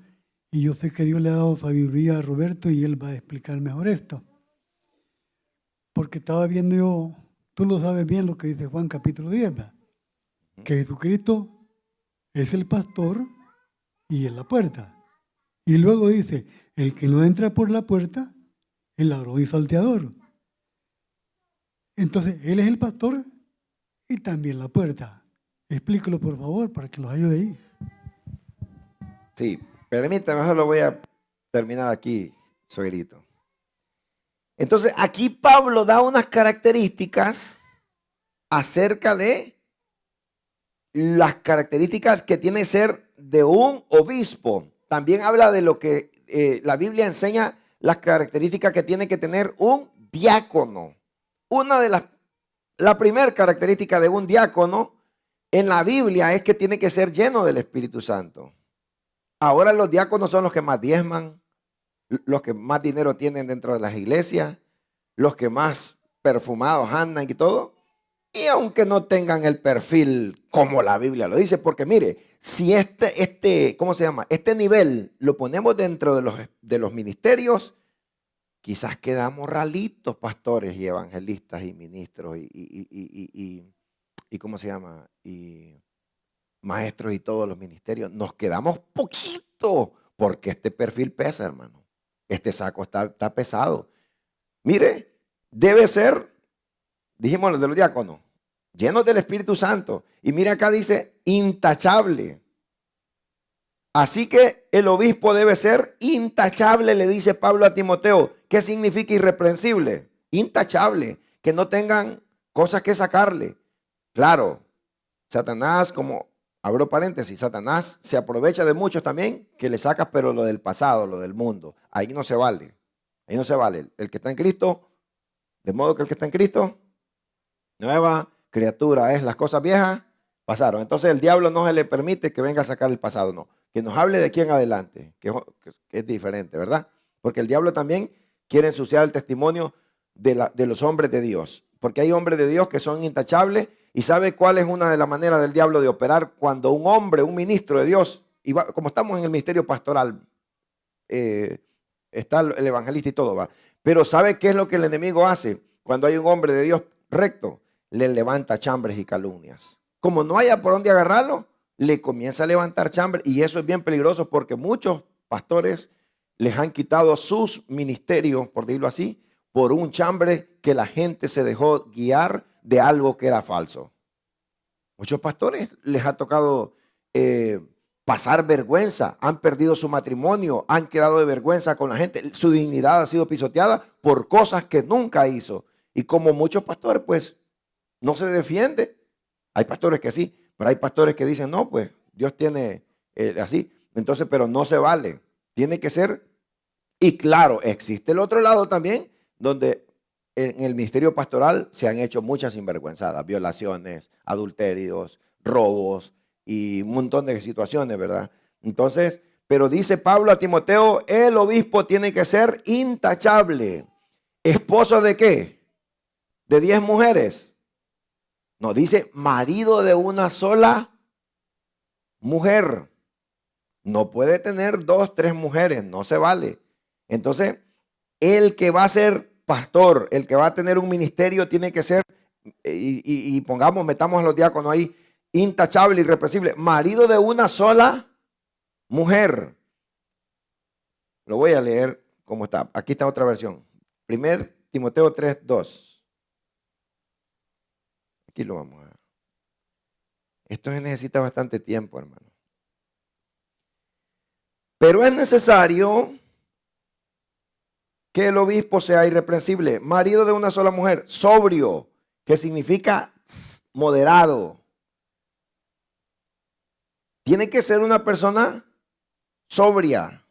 Y yo sé que Dios le ha dado sabiduría a Roberto y él va a explicar mejor esto. Porque estaba viendo yo, tú lo sabes bien lo que dice Juan capítulo 10, ¿verdad? Que Jesucristo es el pastor y es la puerta. Y luego dice, el que no entra por la puerta, el ladrón y salteador. Entonces, él es el pastor y también la puerta. Explícalo, por favor, para que los ayude ahí. Sí, permítame, mejor lo voy a terminar aquí, suegrito. Entonces, aquí Pablo da unas características acerca de las características que tiene que ser de un obispo. También habla de lo que la Biblia enseña, las características que tiene que tener un diácono. La primera característica de un diácono en la Biblia es que tiene que ser lleno del Espíritu Santo. Ahora los diáconos son los que más diezman, los que más dinero tienen dentro de las iglesias, los que más perfumados andan y todo. Y aunque no tengan el perfil como la Biblia lo dice, porque mire, si ¿cómo se llama? Este nivel lo ponemos dentro de los ministerios, quizás quedamos ralitos pastores y evangelistas y ministros y ¿cómo se llama? Y maestros y todos los ministerios. Nos quedamos poquito porque este perfil pesa, hermano. Este saco está pesado. Mire, debe ser, dijimos los de los diáconos, llenos del Espíritu Santo. Y mira acá dice, intachable. Así que el obispo debe ser intachable, le dice Pablo a Timoteo. ¿Qué significa irreprensible? Intachable, que no tengan cosas que sacarle. Claro, Satanás, como abro paréntesis, Satanás se aprovecha de muchos también que le sacas, pero lo del pasado, lo del mundo. Ahí no se vale. Ahí no se vale. El que está en Cristo, de modo que el que está en Cristo, nueva criatura es. Las cosas viejas pasaron. Entonces el diablo no se le permite que venga a sacar el pasado, no. Que nos hable de aquí en adelante, que es diferente, ¿verdad? Porque el diablo también quiere ensuciar el testimonio de los hombres de Dios. Porque hay hombres de Dios que son intachables. ¿Y sabe cuál es una de las maneras del diablo de operar? Cuando un hombre, un ministro de Dios, como estamos en el ministerio pastoral, está el evangelista y todo, va. Pero ¿sabe qué es lo que el enemigo hace? Cuando hay un hombre de Dios recto, le levanta chambres y calumnias. Como no haya por dónde agarrarlo, le comienza a levantar chambres. Y eso es bien peligroso porque muchos pastores les han quitado sus ministerios, por decirlo así, por un chambre que la gente se dejó guiar de algo que era falso. Muchos pastores les ha tocado pasar vergüenza, han perdido su matrimonio, han quedado de vergüenza con la gente, su dignidad ha sido pisoteada por cosas que nunca hizo. Y como muchos pastores, pues, no se defiende. Hay pastores que sí, pero hay pastores que dicen, no, pues, Dios tiene así. Entonces, pero no se vale. Tiene que ser. Y claro, existe el otro lado también, donde en el ministerio pastoral se han hecho muchas sinvergüenzadas, violaciones, adulterios, robos y un montón de situaciones, ¿verdad? Entonces, pero dice Pablo a Timoteo, el obispo tiene que ser intachable. ¿Esposo de qué? ¿De 10 mujeres? No, dice marido de una sola mujer. No puede tener 2, 3 mujeres, no se vale. Entonces, el que va a ser pastor, el que va a tener un ministerio tiene que ser, y metamos a los diáconos ahí, intachable, irrepresible, marido de una sola mujer. Lo voy a leer como está. Aquí está otra versión. 1 Timoteo 3:2. Aquí lo vamos a ver. Esto se necesita bastante tiempo, hermano. Pero es necesario que el obispo sea irreprensible, marido de una sola mujer, sobrio, que significa moderado. Tiene que ser una persona sobria.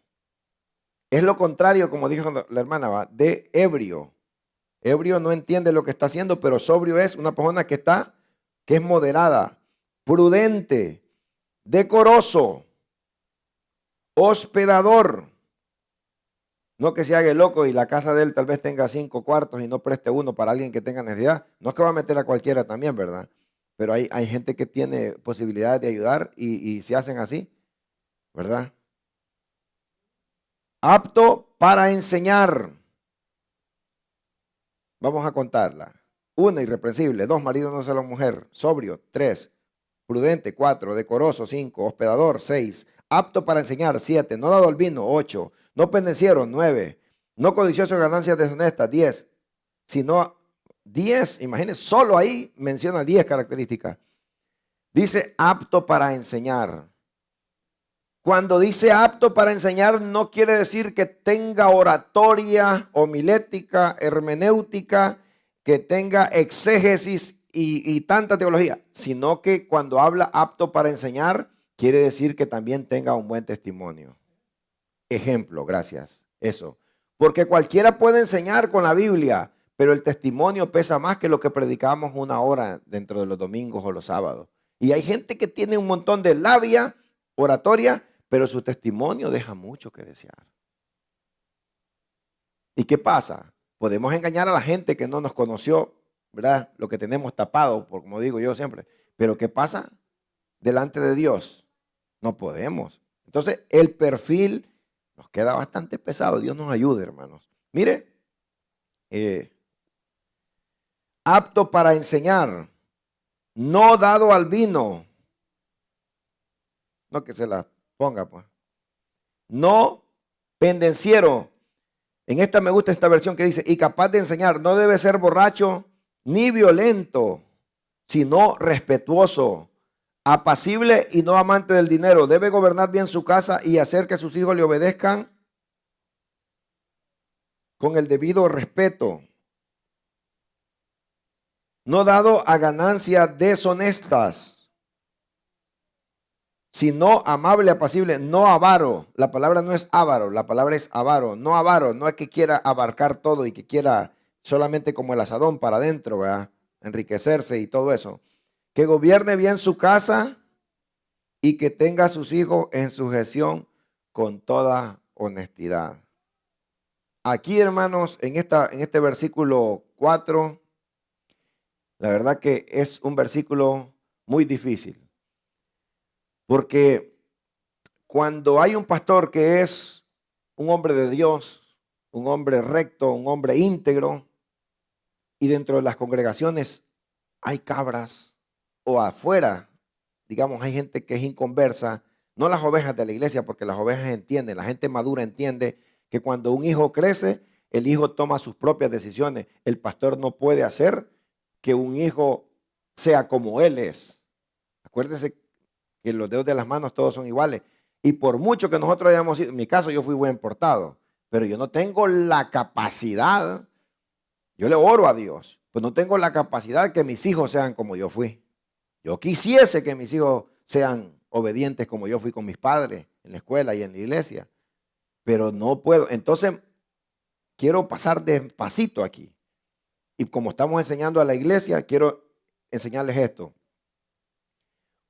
Es lo contrario, como dijo la hermana, de ebrio. Ebrio no entiende lo que está haciendo, pero sobrio es una persona que es moderada, prudente, decoroso, hospedador. No que se haga el loco y la casa de él tal vez tenga 5 cuartos y no preste uno para alguien que tenga necesidad. No es que va a meter a cualquiera también, ¿verdad? Pero hay gente que tiene posibilidades de ayudar y se hacen así, ¿verdad? Apto para enseñar. Vamos a contarla. 1, irreprensible. 2, marido de una sola mujer. Sobrio. 3, prudente. 4, decoroso. 5, hospedador. 6, apto para enseñar. 7, no dado al vino. 8, no pendenciero. 9, no codicioso de ganancias deshonestas. 10, sino 10, imagínense, solo ahí menciona 10 características. Dice apto para enseñar. Cuando dice apto para enseñar, no quiere decir que tenga oratoria, homilética, hermenéutica, que tenga exégesis y tanta teología, sino que cuando habla apto para enseñar, quiere decir que también tenga un buen testimonio. Ejemplo, gracias. Eso. Porque cualquiera puede enseñar con la Biblia, pero el testimonio pesa más que lo que predicamos 1 hora dentro de los domingos o los sábados. Y hay gente que tiene un montón de labia, oratoria, pero su testimonio deja mucho que desear. ¿Y qué pasa? podemos engañar a la gente que no nos conoció, ¿verdad? Lo que tenemos tapado, como digo yo siempre. Pero ¿qué pasa? Delante de Dios no podemos. Entonces, el perfil nos queda bastante pesado. Dios nos ayude, hermanos. Mire, apto para enseñar, no dado al vino. No que se la ponga, pues. No pendenciero. En esta me gusta esta versión que dice, y capaz de enseñar, no debe ser borracho ni violento, sino respetuoso, apacible y no amante del dinero. Debe gobernar bien su casa y hacer que sus hijos le obedezcan con el debido respeto. No dado a ganancias deshonestas, sino amable, apacible, no avaro. La palabra no es avaro, la palabra es avaro. No avaro, no es que quiera abarcar todo y que quiera solamente como el asadón para adentro, ¿verdad? Enriquecerse y todo eso. Que gobierne bien su casa y que tenga a sus hijos en sujeción con toda honestidad. Aquí, hermanos, en este versículo 4, la verdad que es un versículo muy difícil. Porque cuando hay un pastor que es un hombre de Dios, un hombre recto, un hombre íntegro, y dentro de las congregaciones hay cabras, o afuera, digamos, hay gente que es inconversa, no las ovejas de la iglesia, porque las ovejas entienden, la gente madura entiende que cuando un hijo crece, el hijo toma sus propias decisiones. El pastor no puede hacer que un hijo sea como él es. Acuérdense que los dedos de las manos todos son iguales. Y por mucho que nosotros hayamos sido, en mi caso yo fui buen portado, pero yo no tengo la capacidad, yo le oro a Dios, pues no tengo la capacidad que mis hijos sean como yo fui. Yo quisiese que mis hijos sean obedientes como yo fui con mis padres en la escuela y en la iglesia, pero no puedo. Entonces, quiero pasar despacito aquí. Y como estamos enseñando a la iglesia, quiero enseñarles esto.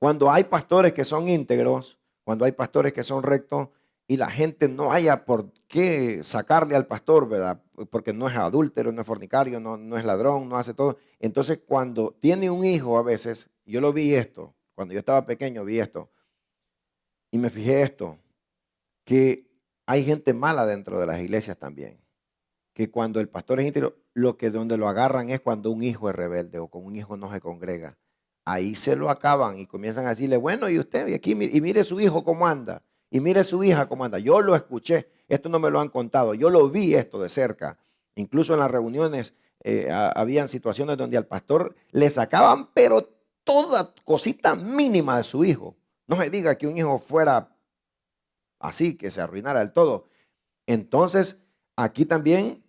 Cuando hay pastores que son íntegros, cuando hay pastores que son rectos y la gente no haya por qué sacarle al pastor, ¿verdad? Porque no es adúltero, no es fornicario, no es ladrón, no hace todo. Entonces, cuando tiene un hijo a veces, yo lo vi esto, cuando yo estaba pequeño vi esto y me fijé esto, que hay gente mala dentro de las iglesias también. Que cuando el pastor es íntegro, donde lo agarran es cuando un hijo es rebelde o con un hijo no se congrega. Ahí se lo acaban y comienzan a decirle, bueno, y usted, y aquí, y mire su hijo cómo anda, y mire su hija cómo anda. Yo lo escuché, esto no me lo han contado, yo lo vi esto de cerca. Incluso en las reuniones habían situaciones donde al pastor le sacaban, pero toda cosita mínima de su hijo. No se diga que un hijo fuera así, que se arruinara del todo. Entonces, aquí también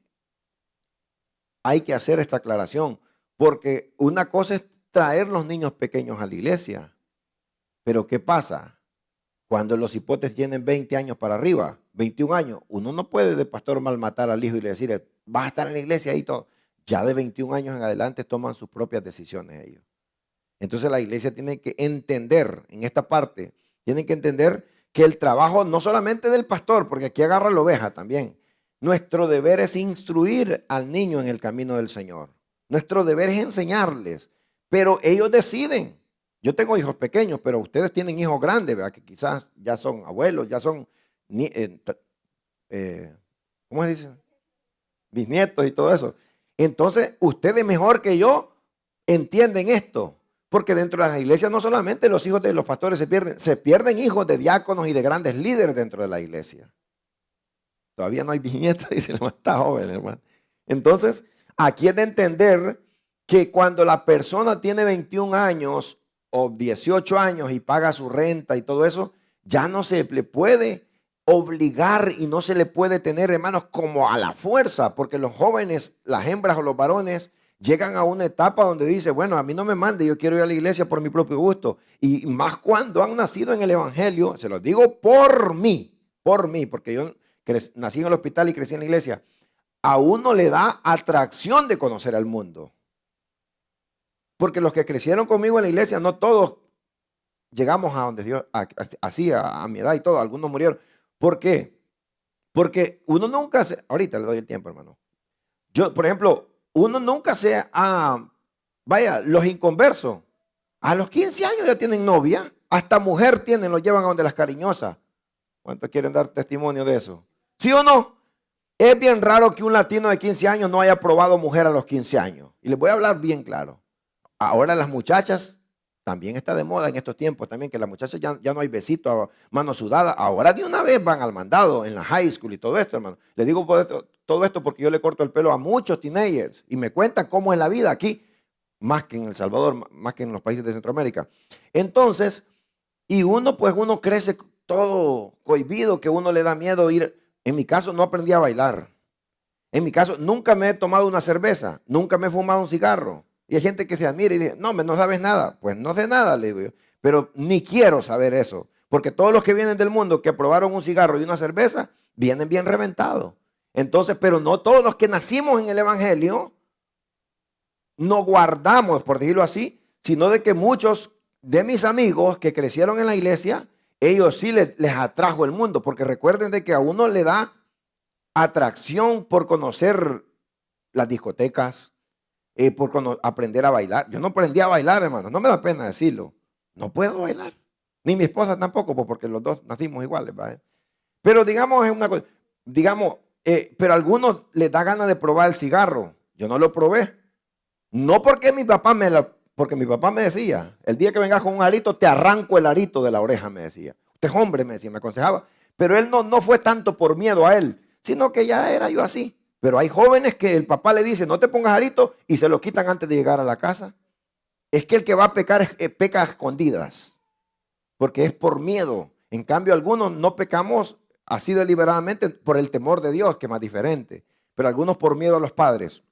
hay que hacer esta aclaración, porque una cosa es traer los niños pequeños a la iglesia, pero ¿qué pasa? Cuando los hipotes tienen 20 años para arriba, 21 años, uno no puede de pastor malmatar al hijo y le decir, vas a estar en la iglesia y todo. Ya de 21 años en adelante toman sus propias decisiones ellos. Entonces la iglesia tiene que entender, en esta parte, tiene que entender que el trabajo no solamente del pastor, porque aquí agarra la oveja también. Nuestro deber es instruir al niño en el camino del Señor. Nuestro deber es enseñarles, pero ellos deciden. Yo tengo hijos pequeños, pero ustedes tienen hijos grandes, ¿verdad? Que quizás ya son abuelos, ya son, ¿cómo se dice? Bisnietos y todo eso. Entonces, ustedes mejor que yo entienden esto. Porque dentro de las iglesias no solamente los hijos de los pastores se pierden hijos de diáconos y de grandes líderes dentro de la iglesia. Todavía no hay bisnietos, dice el hermano, está joven, hermano. Entonces, aquí es de entender que cuando la persona tiene 21 años o 18 años y paga su renta y todo eso, ya no se le puede obligar y no se le puede tener, hermanos, como a la fuerza, porque los jóvenes, las hembras o los varones, llegan a una etapa donde dice, bueno, a mí no me mande, yo quiero ir a la iglesia por mi propio gusto. Y más cuando han nacido en el evangelio, se los digo por mí, porque yo nací en el hospital y crecí en la iglesia. A uno le da atracción de conocer al mundo. Porque los que crecieron conmigo en la iglesia, no todos llegamos a donde Dios, así a mi edad y todo, algunos murieron. ¿Por qué? Porque uno nunca ahorita le doy el tiempo, hermano. Yo, por ejemplo, uno nunca vaya, los inconversos, a los 15 años ya tienen novia, hasta mujer tienen, lo llevan a donde las cariñosas. ¿Cuántos quieren dar testimonio de eso? ¿Sí o no? Es bien raro que un latino de 15 años no haya probado mujer a los 15 años. Y les voy a hablar bien claro. Ahora las muchachas, también está de moda en estos tiempos también, que las muchachas ya no hay besito a mano sudada. Ahora de una vez van al mandado en la high school y todo esto, hermano. Le digo todo esto porque yo le corto el pelo a muchos teenagers y me cuentan cómo es la vida aquí, más que en El Salvador, más que en los países de Centroamérica. Entonces, y uno crece todo cohibido, que uno le da miedo ir. En mi caso no aprendí a bailar. En mi caso nunca me he tomado una cerveza, nunca me he fumado un cigarro. Y hay gente que se admira y dice, no, no sabes nada. Pues no sé nada, le digo yo. Pero ni quiero saber eso. Porque todos los que vienen del mundo que probaron un cigarro y una cerveza, vienen bien reventados. Entonces, pero no todos los que nacimos en el Evangelio, no guardamos, por decirlo así, sino de que muchos de mis amigos que crecieron en la iglesia, ellos sí les atrajo el mundo. Porque recuerden de que a uno le da atracción por conocer las discotecas, por aprender a bailar. Yo no aprendí a bailar, hermano, no me da pena decirlo. No puedo bailar. Ni mi esposa tampoco, pues, porque los dos nacimos iguales, ¿vale? Pero digamos, es una cosa, digamos, pero a algunos les da ganas de probar el cigarro. Yo no lo probé. No porque porque mi papá me decía, el día que vengas con un arito, te arranco el arito de la oreja, me decía. Usted es hombre, me decía, me aconsejaba. Pero él no fue tanto por miedo a él, sino que ya era yo así. Pero hay jóvenes que el papá le dice, no te pongas arito, y se lo quitan antes de llegar a la casa. Es que el que va a pecar peca a escondidas, porque es por miedo. En cambio, algunos no pecamos así deliberadamente por el temor de Dios, que es más diferente. Pero algunos por miedo a los padres.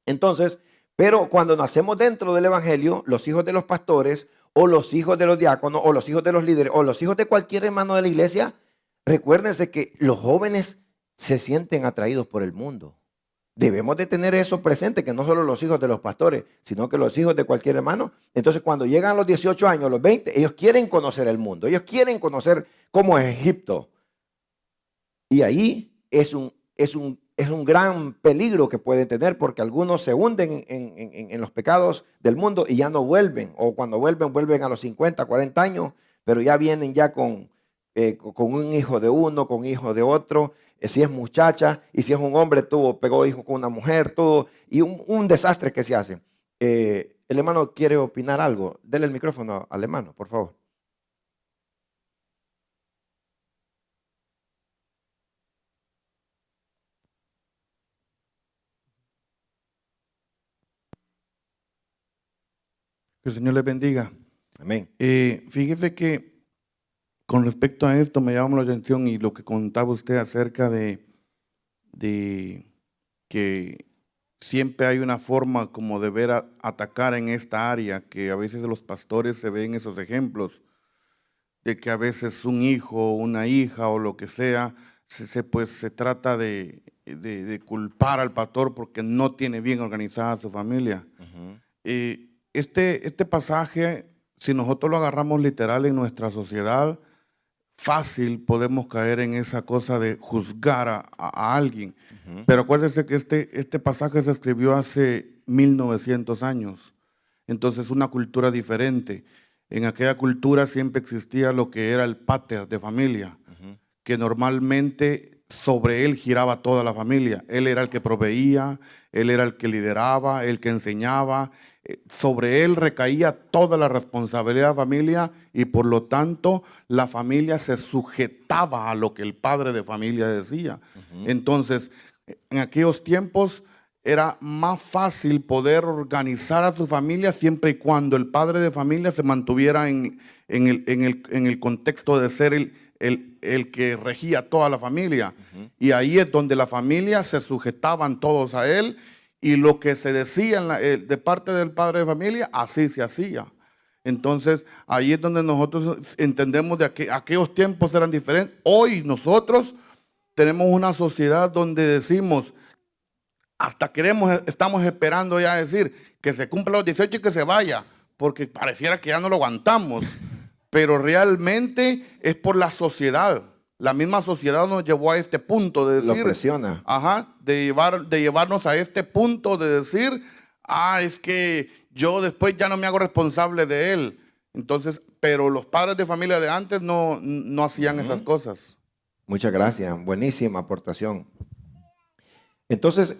Entonces, pero cuando nacemos dentro del Evangelio, los hijos de los pastores, o los hijos de los diáconos, o los hijos de los líderes, o los hijos de cualquier hermano de la iglesia, recuérdense que los jóvenes se sienten atraídos por el mundo. Debemos de tener eso presente, que no solo los hijos de los pastores, sino que los hijos de cualquier hermano. Entonces, cuando llegan a los 18 años, los 20, ellos quieren conocer el mundo. Ellos quieren conocer cómo es Egipto. Y ahí es un gran peligro que pueden tener, porque algunos se hunden en los pecados del mundo y ya no vuelven. O cuando vuelven a los 50, 40 años, pero ya vienen ya con un hijo de uno, con hijo de otro. Si es muchacha y si es un hombre, pegó hijo con una mujer, todo, y un desastre que se hace. El hermano quiere opinar algo. Dele el micrófono al hermano, por favor. Que el Señor les bendiga. Amén. Fíjese que con respecto a esto me llama la atención y lo que contaba usted acerca de que siempre hay una forma como de ver atacar en esta área, que a veces los pastores se ven esos ejemplos, de que a veces un hijo, una hija o lo que sea, pues se trata de culpar al pastor porque no tiene bien organizada su familia. Este pasaje, si nosotros lo agarramos literal en nuestra sociedad, fácil podemos caer en esa cosa de juzgar a alguien. Pero acuérdense que este pasaje se escribió hace 1900 años. Entonces, una cultura diferente. En aquella cultura siempre existía lo que era el pater de familia, que normalmente sobre él giraba toda la familia. Él era el que proveía, él era el que lideraba, el que enseñaba. Sobre él recaía toda la responsabilidad de la familia y por lo tanto la familia se sujetaba a lo que el padre de familia decía. Entonces, en aquellos tiempos era más fácil poder organizar a tu familia siempre y cuando el padre de familia se mantuviera en el contexto de ser el que regía toda la familia. Y ahí es donde la familia se sujetaban todos a él. Y lo que se decía de parte del padre de familia, así se hacía. Entonces, ahí es donde nosotros entendemos de que aquellos tiempos eran diferentes. Hoy nosotros tenemos una sociedad donde decimos, hasta estamos esperando ya decir que se cumpla los 18 y que se vaya, porque pareciera que ya no lo aguantamos. Pero realmente es por la sociedad. La misma sociedad nos llevó a este punto de Lo decir, presiona. ajá, de llevarnos a este punto de decir, es que yo después ya no me hago responsable de él. Entonces, pero los padres de familia de antes no hacían esas cosas. Muchas gracias. Buenísima aportación. Entonces,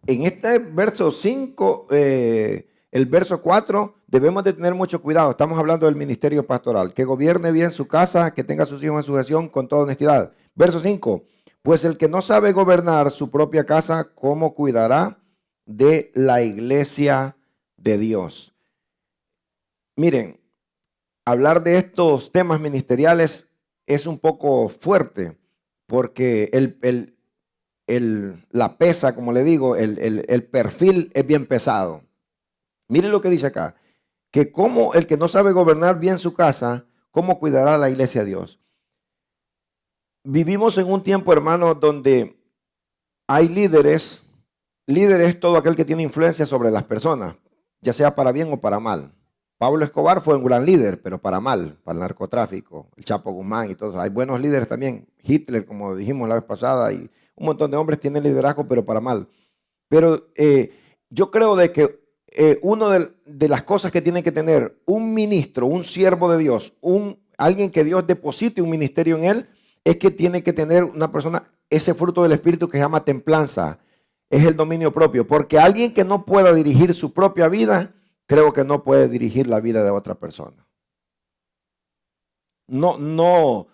en este verso 5, el verso 4, debemos de tener mucho cuidado. Estamos hablando del ministerio pastoral. Que gobierne bien su casa, que tenga a sus hijos en sujeción con toda honestidad. Verso 5, pues el que no sabe gobernar su propia casa, ¿cómo cuidará de la iglesia de Dios? Miren, hablar de estos temas ministeriales es un poco fuerte, porque la pesa, como le digo, el perfil es bien pesado. Miren lo que dice acá, que como el que no sabe gobernar bien su casa, ¿cómo cuidará la iglesia de Dios? Vivimos en un tiempo, hermano, donde hay líderes. Líder es todo aquel que tiene influencia sobre las personas, ya sea para bien o para mal. Pablo Escobar fue un gran líder, pero para mal, para el narcotráfico, el Chapo Guzmán y todo. Hay buenos líderes también. Hitler, como dijimos la vez pasada, y un montón de hombres tienen liderazgo, pero para mal. Pero yo creo de que una de las cosas que tiene que tener un ministro, un siervo de Dios, alguien que Dios deposite un ministerio en él, es que tiene que tener una persona ese fruto del Espíritu que se llama templanza, es el dominio propio. Porque alguien que no pueda dirigir su propia vida, creo que no puede dirigir la vida de otra persona. No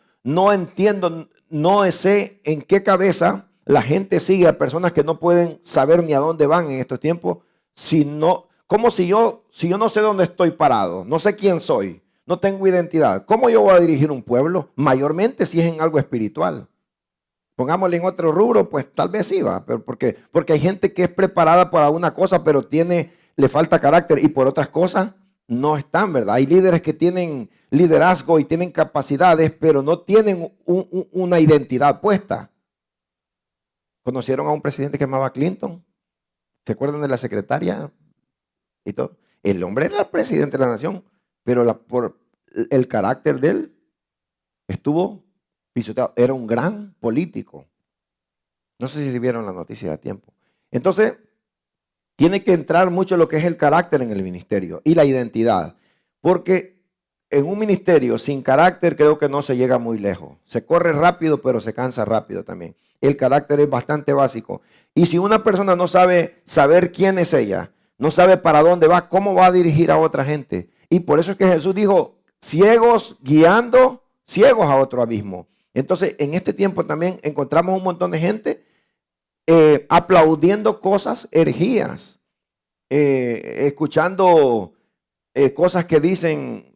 entiendo, no sé en qué cabeza la gente sigue a personas que no pueden saber ni a dónde van en estos tiempos, como si yo no sé dónde estoy parado, no sé quién soy, no tengo identidad. ¿Cómo yo voy a dirigir un pueblo? Mayormente si es en algo espiritual. Pongámosle en otro rubro, pues tal vez sí va, pero porque hay gente que es preparada para una cosa, pero le falta carácter, y por otras cosas no están, ¿verdad? Hay líderes que tienen liderazgo y tienen capacidades, pero no tienen una identidad puesta. ¿Conocieron a un presidente que se llamaba Clinton? ¿Se acuerdan de la secretaria? Y todo. El hombre era el presidente de la nación, pero por el carácter de él estuvo pisoteado. Era un gran político. No sé si vieron la noticia a tiempo. Entonces, tiene que entrar mucho lo que es el carácter en el ministerio y la identidad. Porque en un ministerio sin carácter creo que no se llega muy lejos. Se corre rápido, pero se cansa rápido también. El carácter es bastante básico. Y si una persona no sabe saber quién es ella, no sabe para dónde va, ¿cómo va a dirigir a otra gente? Y por eso es que Jesús dijo, ciegos guiando ciegos a otro abismo. Entonces, en este tiempo también encontramos un montón de gente aplaudiendo cosas, herejías, escuchando cosas que dicen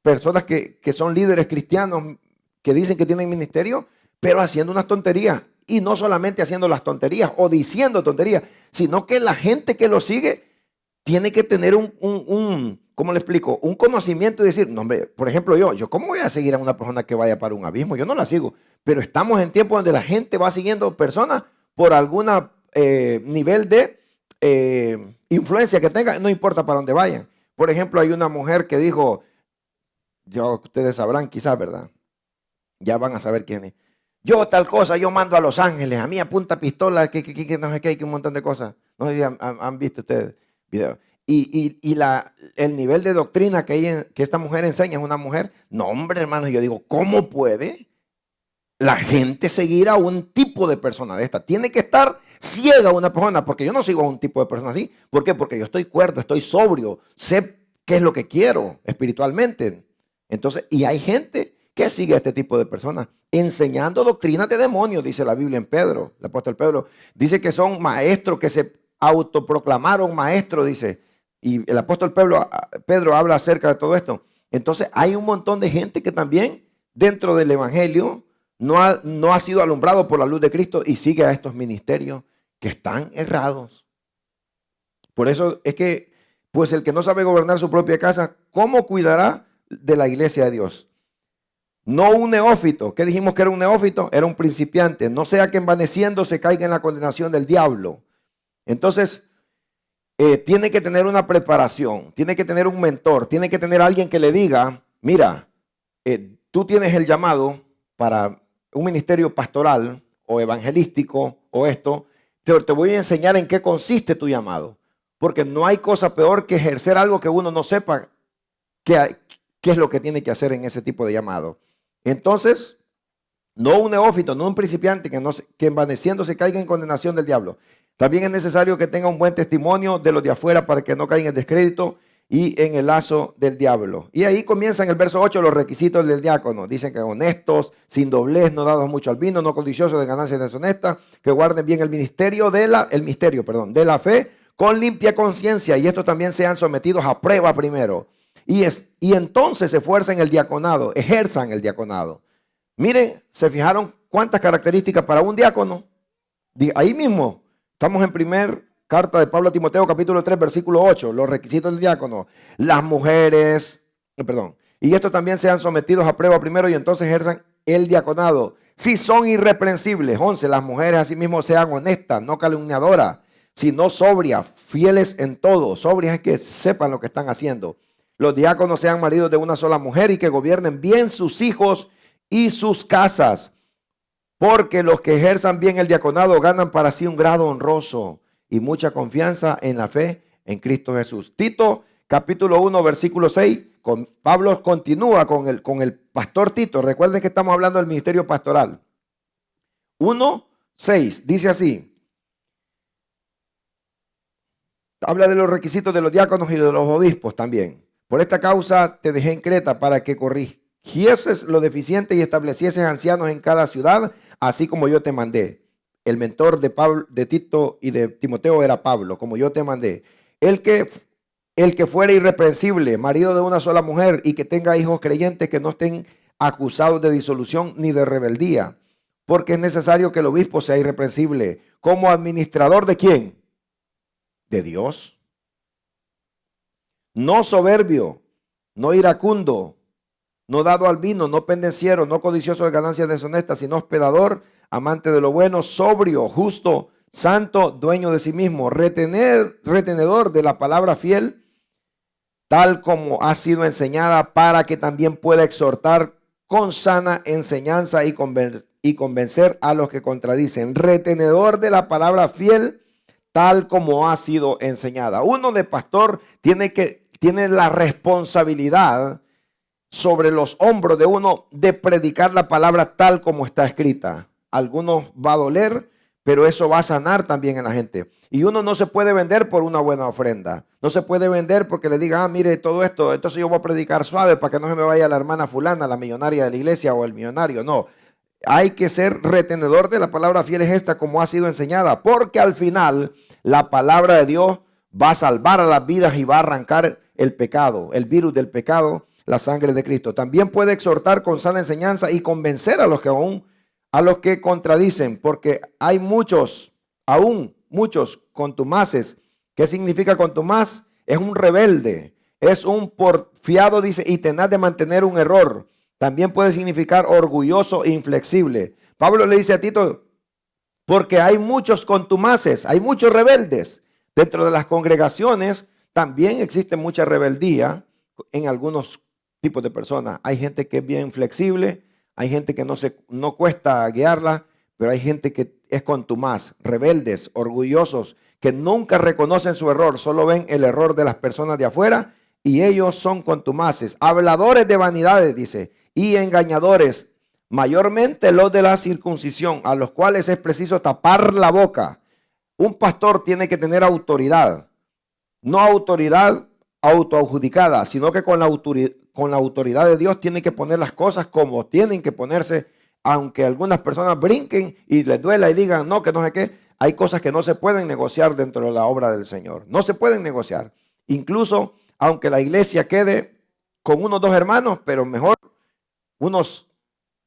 personas que son líderes cristianos, que dicen que tienen ministerio, pero haciendo unas tonterías. Y no solamente haciendo las tonterías o diciendo tonterías, sino que la gente que lo sigue tiene que tener ¿cómo le explico? Un conocimiento y decir, no hombre, por ejemplo yo ¿cómo voy a seguir a una persona que vaya para un abismo? Yo no la sigo, pero estamos en tiempos donde la gente va siguiendo personas por algún nivel de influencia que tenga, no importa para dónde vayan. Por ejemplo, hay una mujer que dijo, ya ustedes sabrán quizás, ¿verdad? Ya van a saber quién es. Yo tal cosa, yo mando a Los Ángeles, a mí apunta pistola, que no sé qué, que un montón de cosas. No sé si han visto ustedes videos. Y el nivel de doctrina que esta mujer enseña es una mujer, no hombre hermano, yo digo, ¿cómo puede la gente seguir a un tipo de persona de esta? Tiene que estar ciega una persona, porque yo no sigo a un tipo de persona así. ¿Por qué? Porque yo estoy cuerdo, estoy sobrio, sé qué es lo que quiero espiritualmente. Entonces, y hay gente que sigue a este tipo de personas, enseñando doctrinas de demonios, dice la Biblia en Pedro, el apóstol Pedro. Dice que son maestros que se autoproclamaron maestros, dice. Y el apóstol Pedro habla acerca de todo esto. Entonces hay un montón de gente que también dentro del evangelio no ha sido alumbrado por la luz de Cristo y sigue a estos ministerios que están errados. Por eso es que, pues el que no sabe gobernar su propia casa, ¿cómo cuidará de la iglesia de Dios? No un neófito. ¿Qué dijimos que era un neófito? Era un principiante. No sea que envaneciendo se caiga en la condenación del diablo. Entonces, tiene que tener una preparación, tiene que tener un mentor, tiene que tener alguien que le diga, mira, tú tienes el llamado, para un ministerio pastoral o evangelístico o esto, te voy a enseñar en qué consiste tu llamado. Porque no hay cosa peor que ejercer algo que uno no sepa qué es lo que tiene que hacer en ese tipo de llamado. Entonces, no un neófito, no un principiante que envaneciéndose caiga en condenación del diablo. También es necesario que tenga un buen testimonio de los de afuera para que no caiga en descrédito y en el lazo del diablo. Y ahí comienza en el verso 8 los requisitos del diácono. Dicen que honestos, sin doblez, no dados mucho al vino, no codiciosos de ganancias deshonestas, que guarden bien el misterio de la fe con limpia conciencia. Y estos también sean sometidos a prueba primero. Y entonces se esfuercen el diaconado, ejerzan el diaconado. Miren, ¿se fijaron cuántas características para un diácono? Ahí mismo, estamos en primer carta de Pablo a Timoteo, capítulo 3, versículo 8, los requisitos del diácono. Las mujeres, y estos también sean sometidos a prueba primero y entonces ejerzan el diaconado. Si son irreprensibles, 11, las mujeres asimismo sean honestas, no calumniadoras, sino sobrias, fieles en todo. Sobrias es que sepan lo que están haciendo. Los diáconos sean maridos de una sola mujer y que gobiernen bien sus hijos y sus casas, porque los que ejerzan bien el diaconado ganan para sí un grado honroso y mucha confianza en la fe en Cristo Jesús. Tito, capítulo 1, versículo 6, Pablo continúa con el pastor Tito. Recuerden que estamos hablando del ministerio pastoral. 1, 6, dice así. Habla de los requisitos de los diáconos y de los obispos también. Por esta causa te dejé en Creta para que corrigieses lo deficiente y establecieses ancianos en cada ciudad, así como yo te mandé. El mentor de Pablo, de Tito y de Timoteo era Pablo, como yo te mandé. El que fuera irreprensible, marido de una sola mujer y que tenga hijos creyentes que no estén acusados de disolución ni de rebeldía, porque es necesario que el obispo sea irreprensible. ¿Como administrador de quién? De Dios. No soberbio, no iracundo, no dado al vino, no pendenciero, no codicioso de ganancias deshonestas, sino hospedador, amante de lo bueno, sobrio, justo, santo, dueño de sí mismo, retenedor de la palabra fiel, tal como ha sido enseñada, para que también pueda exhortar con sana enseñanza y convencer a los que contradicen. Retenedor de la palabra fiel, tal como ha sido enseñada. Uno de pastor tiene la responsabilidad sobre los hombros de uno de predicar la palabra tal como está escrita. Algunos va a doler, pero eso va a sanar también en la gente. Y uno no se puede vender por una buena ofrenda. No se puede vender porque le diga, mire todo esto, entonces yo voy a predicar suave para que no se me vaya la hermana fulana, la millonaria de la iglesia o el millonario. No, hay que ser retenedor de la palabra fiel es esta como ha sido enseñada, porque al final la palabra de Dios va a salvar a las vidas y va a arrancar el pecado, el virus del pecado, la sangre de Cristo. También puede exhortar con sana enseñanza y convencer a los que contradicen, porque hay muchos contumaces. ¿Qué significa contumaz? Es un rebelde, es un porfiado, dice, y tenaz de mantener un error. También puede significar orgulloso e inflexible. Pablo le dice a Tito, porque hay muchos contumaces, hay muchos rebeldes. Dentro de las congregaciones también existe mucha rebeldía en algunos tipos de personas. Hay gente que es bien flexible, hay gente que no cuesta guiarla, pero hay gente que es contumaz, rebeldes, orgullosos, que nunca reconocen su error, solo ven el error de las personas de afuera y ellos son contumaces, habladores de vanidades, dice, y engañadores, mayormente los de la circuncisión, a los cuales es preciso tapar la boca. Un pastor tiene que tener autoridad, no autoridad autoadjudicada, sino que con la autoridad de Dios tiene que poner las cosas como tienen que ponerse, aunque algunas personas brinquen y les duela y digan no, que no sé qué. Hay cosas que no se pueden negociar dentro de la obra del Señor, no se pueden negociar. Incluso aunque la iglesia quede con unos 2 hermanos, pero mejor unos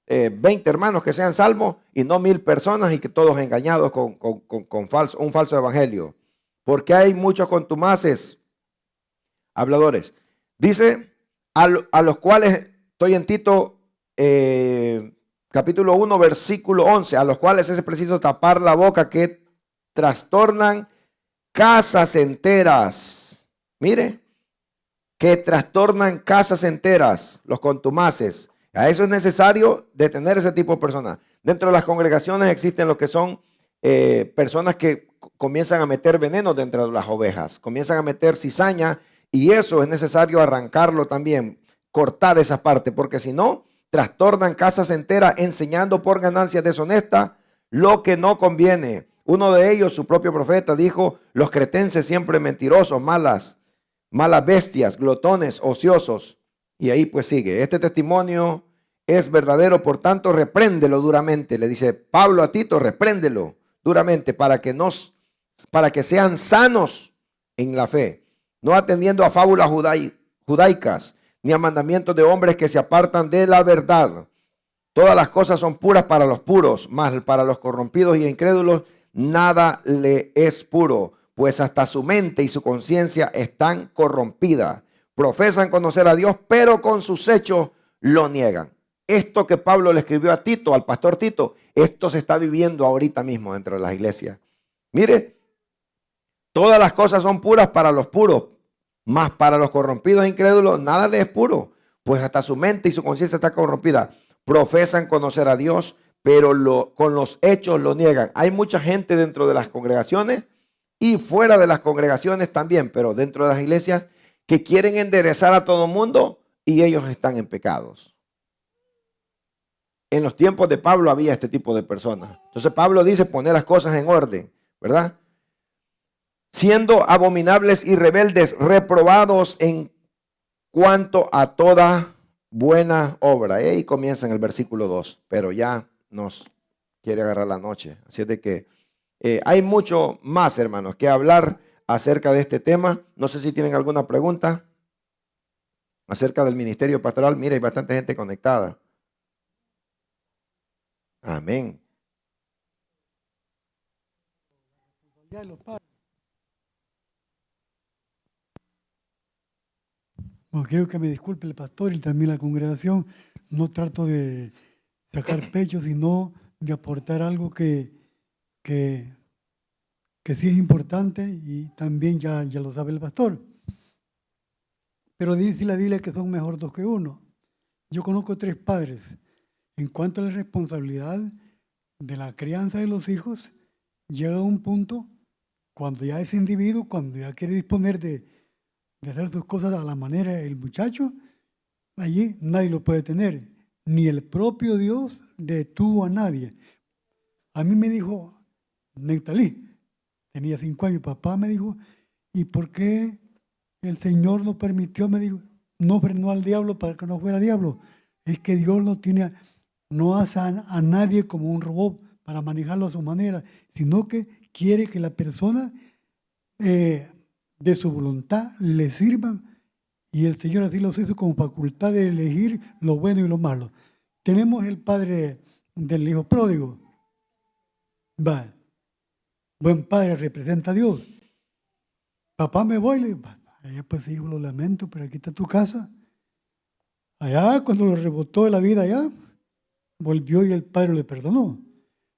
20 hermanos que sean salvos y no 1000 personas y que todos engañados con un falso evangelio. Porque hay muchos contumaces, habladores. Dice, a los cuales, estoy en Tito capítulo 1, versículo 11, a los cuales es preciso tapar la boca, que trastornan casas enteras. Mire, que trastornan casas enteras, los contumaces. A eso es necesario detener ese tipo de personas. Dentro de las congregaciones existen lo que son personas que comienzan a meter veneno dentro de las ovejas, comienzan a meter cizaña, y eso es necesario arrancarlo también, cortar esa parte, porque si no, trastornan casas enteras enseñando por ganancias deshonestas lo que no conviene. Uno de ellos, su propio profeta, dijo: los cretenses siempre mentirosos, malas bestias, glotones, ociosos. Y ahí pues sigue. Este testimonio es verdadero, por tanto, repréndelo duramente. Le dice Pablo a Tito: repréndelo duramente para que sean sanos en la fe, no atendiendo a fábulas judaicas, ni a mandamientos de hombres que se apartan de la verdad. Todas las cosas son puras para los puros, mas para los corrompidos y incrédulos nada le es puro, pues hasta su mente y su conciencia están corrompidas. Profesan conocer a Dios, pero con sus hechos lo niegan. Esto que Pablo le escribió a Tito, al pastor Tito, esto se está viviendo ahorita mismo dentro de las iglesias. Mire, todas las cosas son puras para los puros, mas para los corrompidos e incrédulos nada les es puro, pues hasta su mente y su conciencia está corrompida. Profesan conocer a Dios, pero con los hechos lo niegan. Hay mucha gente dentro de las congregaciones y fuera de las congregaciones también, pero dentro de las iglesias, que quieren enderezar a todo el mundo y ellos están en pecados. En los tiempos de Pablo había este tipo de personas. Entonces Pablo dice poner las cosas en orden, ¿verdad? Siendo abominables y rebeldes, reprobados en cuanto a toda buena obra. Y ahí comienza en el versículo 2, pero ya nos quiere agarrar la noche. Así es de que hay mucho más, hermanos, que hablar acerca de este tema. No sé si tienen alguna pregunta acerca del ministerio pastoral. Mira, hay bastante gente conectada. Amén. Bueno, quiero que me disculpe el pastor y también la congregación. No trato de sacar pecho, sino de aportar algo que sí es importante, y también ya lo sabe el pastor. Pero dice la Biblia que son mejor dos que uno. Yo conozco 3 padres. En cuanto a la responsabilidad de la crianza de los hijos, llega un punto cuando ya ese individuo, cuando ya quiere disponer de hacer sus cosas a la manera del muchacho, allí nadie lo puede tener. Ni el propio Dios detuvo a nadie. A mí me dijo Nectalí, tenía 5 años, papá me dijo: ¿y por qué el Señor no permitió? Me dijo, no frenó al diablo para que no fuera diablo. Es que Dios no hace a nadie como un robot para manejarlo a su manera, sino que quiere que la persona de su voluntad le sirva, y el Señor así los hizo con facultad de elegir lo bueno y lo malo. Tenemos el padre del hijo pródigo. Buen padre, representa a Dios. Papá, me voy. Le digo, allá pues hijo, lo lamento, pero aquí está tu casa. Allá cuando lo rebotó de la vida allá, volvió y el padre le perdonó.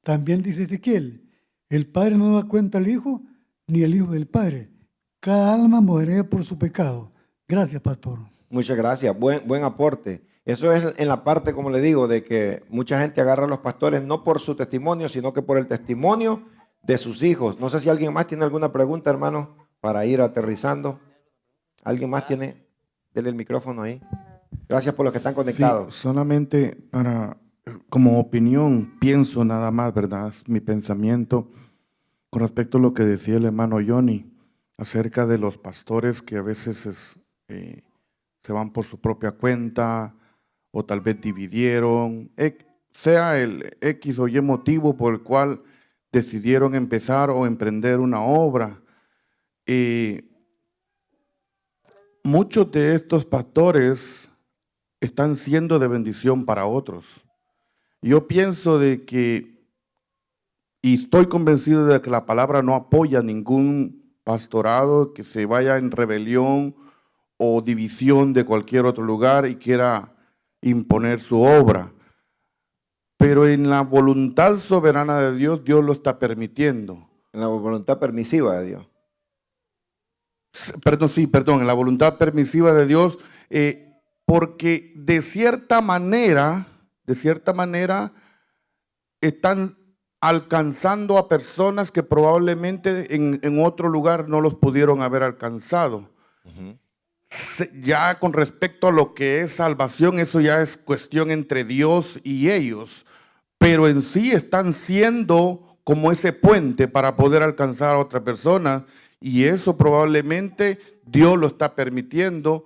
También dice Ezequiel: el padre no da cuenta al hijo, ni el hijo del padre. Cada alma morirá por su pecado. Gracias, pastor. Muchas gracias, buen aporte. Eso es en la parte, como le digo, de que mucha gente agarra a los pastores no por su testimonio, sino que por el testimonio de sus hijos. No sé si alguien más tiene alguna pregunta, hermano, para ir aterrizando. ¿Alguien más tiene? Dele el micrófono ahí. Gracias por los que están conectados. Sí, solamente como opinión, pienso nada más, ¿verdad? Mi pensamiento con respecto a lo que decía el hermano Johnny acerca de los pastores que a veces se van por su propia cuenta, o tal vez dividieron, sea el X o Y motivo por el cual decidieron empezar o emprender una obra. Muchos de estos pastores están siendo de bendición para otros. Yo pienso de que, y estoy convencido de que la palabra no apoya ningún pastorado que se vaya en rebelión o división de cualquier otro lugar y quiera imponer su obra. Pero en la voluntad soberana de Dios, Dios lo está permitiendo. En la voluntad permisiva de Dios. Perdón, en la voluntad permisiva de Dios, porque de cierta manera, están alcanzando a personas que probablemente en otro lugar no los pudieron haber alcanzado. Ya con respecto a lo que es salvación, eso ya es cuestión entre Dios y ellos, pero en sí están siendo como ese puente para poder alcanzar a otra persona, y eso probablemente Dios lo está permitiendo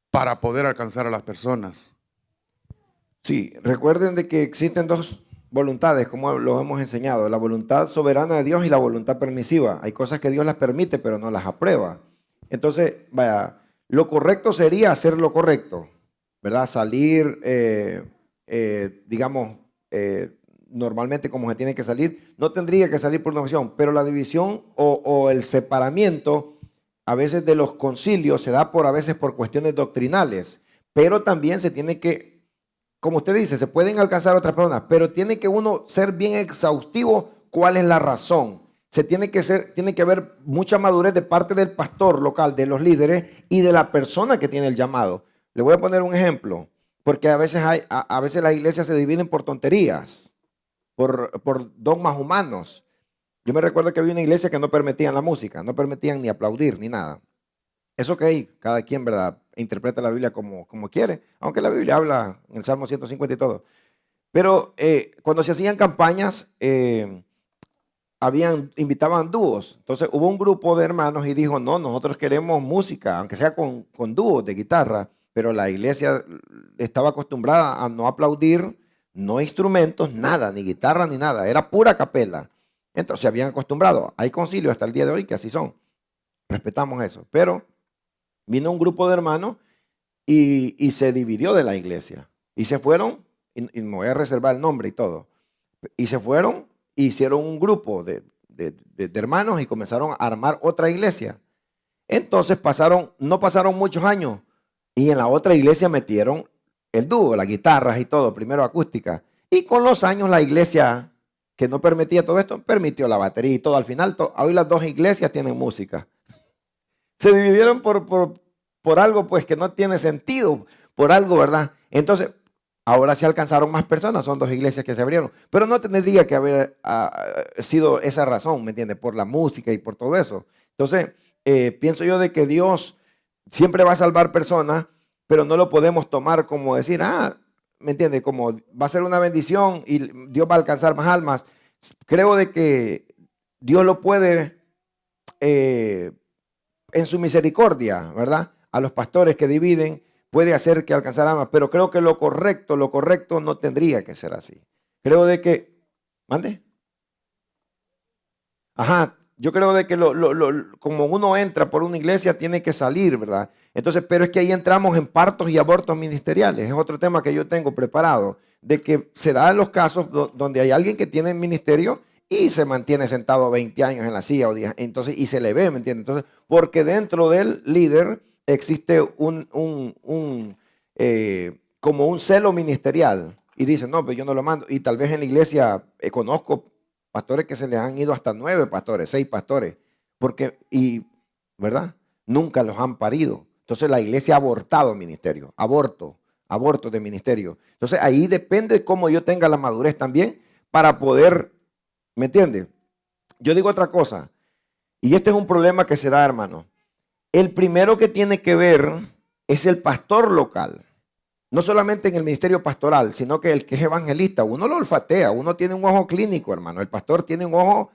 para poder alcanzar a las personas. Sí, recuerden de que existen dos voluntades, como lo hemos enseñado, la voluntad soberana de Dios y la voluntad permisiva. Hay cosas que Dios las permite, pero no las aprueba. Entonces, vaya, lo correcto sería hacer lo correcto, ¿verdad? Salir, digamos, normalmente como se tiene que salir. No tendría que salir por una opción, pero la división o el separamiento a veces de los concilios se da a veces por cuestiones doctrinales, pero también se tiene que, como usted dice, se pueden alcanzar otras personas, pero tiene que uno ser bien exhaustivo cuál es la razón. Tiene que haber mucha madurez de parte del pastor local, de los líderes y de la persona que tiene el llamado. Le voy a poner un ejemplo, porque a veces las iglesias se dividen por tonterías, por dogmas humanos. Yo me recuerdo que había una iglesia que no permitían la música, no permitían ni aplaudir ni nada. Eso que cada quien, ¿verdad?, interpreta la Biblia como quiere, aunque la Biblia habla en el Salmo 150 y todo. Pero cuando se hacían campañas, invitaban dúos. Entonces hubo un grupo de hermanos y dijo, no, nosotros queremos música, aunque sea con dúos de guitarra, pero la iglesia estaba acostumbrada a no aplaudir, no instrumentos, nada, ni guitarra ni nada, era pura capela. Entonces se habían acostumbrado. Hay concilios hasta el día de hoy que así son. Respetamos eso. Pero vino un grupo de hermanos y se dividió de la iglesia. Y se fueron, y me voy a reservar el nombre y todo. Y se fueron, hicieron un grupo de hermanos y comenzaron a armar otra iglesia. Entonces no pasaron muchos años y en la otra iglesia metieron el dúo, las guitarras y todo, primero acústica. Y con los años la iglesia que no permitía todo esto, permitió la batería y todo. Al final, hoy las dos iglesias tienen música. Se dividieron por algo pues que no tiene sentido, por algo, ¿verdad? Entonces, ahora se alcanzaron más personas, son dos iglesias que se abrieron, pero no tendría que haber sido esa razón, ¿me entiendes? Por la música y por todo eso. Entonces, pienso yo de que Dios siempre va a salvar personas, pero no lo podemos tomar como decir, ¿me entiendes? Como va a ser una bendición y Dios va a alcanzar más almas. Creo de que Dios lo puede, en su misericordia, ¿verdad? A los pastores que dividen, puede hacer que alcanzar almas, pero creo que lo correcto no tendría que ser así. Creo de que, ¿mande? Ajá, yo creo de que como uno entra por una iglesia, tiene que salir, ¿verdad? Entonces, pero es que ahí entramos en partos y abortos ministeriales. Es otro tema que yo tengo preparado, de que se dan los casos donde hay alguien que tiene ministerio y se mantiene sentado 20 años en la silla o 10, entonces, y se le ve, ¿me entiendes? Entonces, porque dentro del líder existe como un celo ministerial y dicen, no, pues yo no lo mando. Y tal vez en la iglesia conozco pastores que se les han ido hasta 9 pastores, 6 pastores, ¿verdad? Nunca los han parido. Entonces la iglesia ha abortado ministerio, aborto de ministerio. Entonces ahí depende de cómo yo tenga la madurez también para poder, ¿me entiende? Yo digo otra cosa, y este es un problema que se da, hermano. El primero que tiene que ver es el pastor local. No solamente en el ministerio pastoral, sino que el que es evangelista, uno lo olfatea, uno tiene un ojo clínico, hermano. El pastor tiene un ojo,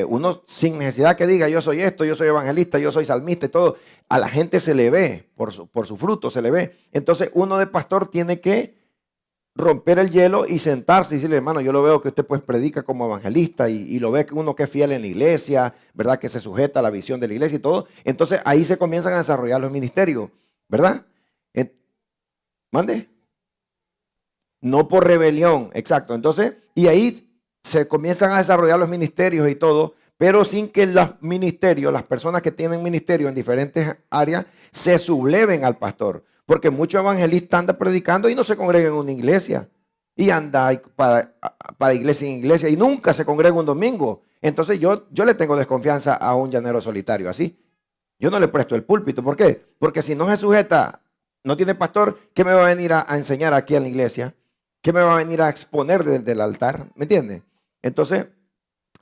uno sin necesidad que diga, yo soy esto, yo soy evangelista, yo soy salmista y todo. A la gente se le ve, por su fruto se le ve. Entonces uno de pastor tiene que romper el hielo y sentarse y decirle, hermano, yo lo veo que usted pues predica como evangelista y lo ve que uno que es fiel en la iglesia, ¿verdad? Que se sujeta a la visión de la iglesia y todo. Entonces ahí se comienzan a desarrollar los ministerios, ¿verdad? ¿Mande? No por rebelión, exacto. Entonces, y ahí se comienzan a desarrollar los ministerios y todo, pero sin que los ministerios, las personas que tienen ministerio en diferentes áreas, se subleven al pastor. Porque muchos evangelistas andan predicando y no se congregan en una iglesia. Y anda para iglesia en iglesia y nunca se congrega un domingo. Entonces yo le tengo desconfianza a un llanero solitario así. Yo no le presto el púlpito. ¿Por qué? Porque si no se sujeta no tiene pastor, ¿qué me va a venir a enseñar aquí en la iglesia? ¿Qué me va a venir a exponer desde el altar? ¿Me entiende? Entonces,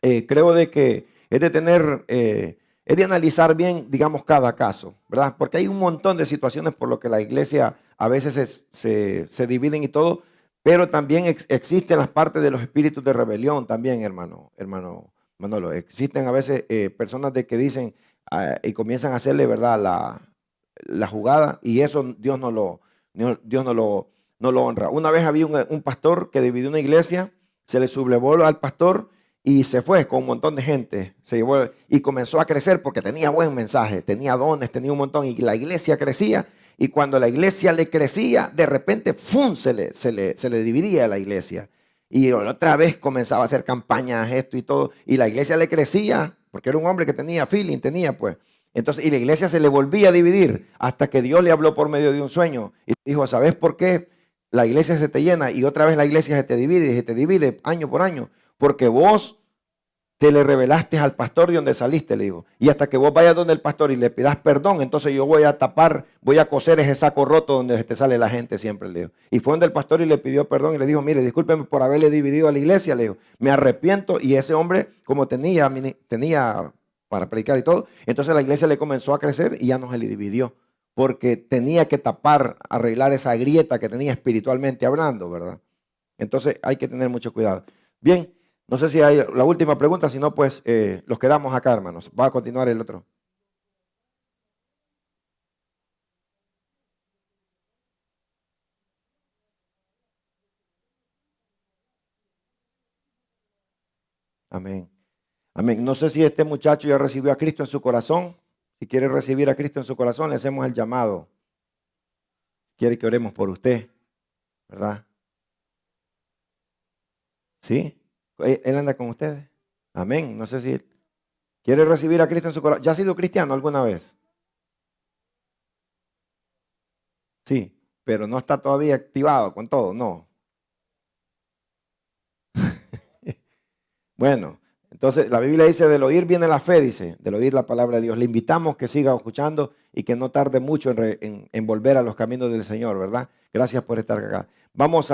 creo de que es de tener, es de analizar bien, digamos, cada caso, ¿verdad? Porque hay un montón de situaciones por lo que la iglesia a veces se dividen y todo, pero también existen las partes de los espíritus de rebelión también, hermano Manolo. Existen a veces personas de que dicen y comienzan a hacerle, ¿verdad?, la jugada, y eso Dios Dios no lo honra. Una vez había un pastor que dividió una iglesia, se le sublevó al pastor y se fue con un montón de gente. Se llevó y comenzó a crecer porque tenía buen mensaje, tenía dones, tenía un montón, y la iglesia crecía. Y cuando la iglesia le crecía, de repente ¡fum!, se le dividía la iglesia. Y otra vez comenzaba a hacer campañas, esto y todo. Y la iglesia le crecía, porque era un hombre que tenía feeling, tenía pues. Entonces, y la iglesia se le volvía a dividir hasta que Dios le habló por medio de un sueño. Y dijo, ¿sabes por qué la iglesia se te llena y otra vez la iglesia se te divide año por año? Porque vos te le revelaste al pastor de donde saliste, le digo. Y hasta que vos vayas donde el pastor y le pidas perdón, entonces yo voy a tapar, voy a coser ese saco roto donde te sale la gente siempre, le digo. Y fue donde el pastor y le pidió perdón y le dijo, mire, discúlpeme por haberle dividido a la iglesia, le digo. Me arrepiento. Y ese hombre, como tenía para predicar y todo, entonces la iglesia le comenzó a crecer y ya no se le dividió. Porque tenía que tapar, arreglar esa grieta que tenía espiritualmente hablando, ¿verdad? Entonces hay que tener mucho cuidado. Bien. No sé si hay la última pregunta, si no, pues los quedamos acá, hermanos. Va a continuar el otro. Amén. Amén. No sé si este muchacho ya recibió a Cristo en su corazón. Si quiere recibir a Cristo en su corazón, le hacemos el llamado. Quiere que oremos por usted, ¿verdad? ¿Sí? ¿Él anda con ustedes? Amén. No sé si quiere recibir a Cristo en su corazón. ¿Ya ha sido cristiano alguna vez? Sí, pero no está todavía activado con todo, no. Bueno, entonces la Biblia dice, del oír viene la fe, dice, del oír la palabra de Dios. Le invitamos que siga escuchando y que no tarde mucho en volver a los caminos del Señor, ¿verdad? Gracias por estar acá. Vamos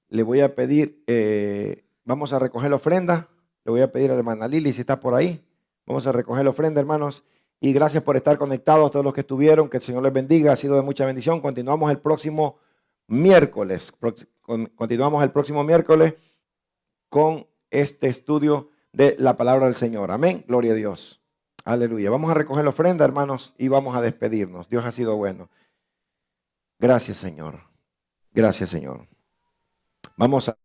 le voy a pedir, vamos a recoger la ofrenda. Le voy a pedir a la hermana Lili si está por ahí. Vamos a recoger la ofrenda, hermanos. Y gracias por estar conectados, todos los que estuvieron. Que el Señor les bendiga. Ha sido de mucha bendición. Continuamos el próximo miércoles. Continuamos el próximo miércoles con este estudio de la palabra del Señor. Amén. Gloria a Dios. Aleluya. Vamos a recoger la ofrenda, hermanos, y vamos a despedirnos. Dios ha sido bueno. Gracias, Señor. Gracias, Señor. Vamos a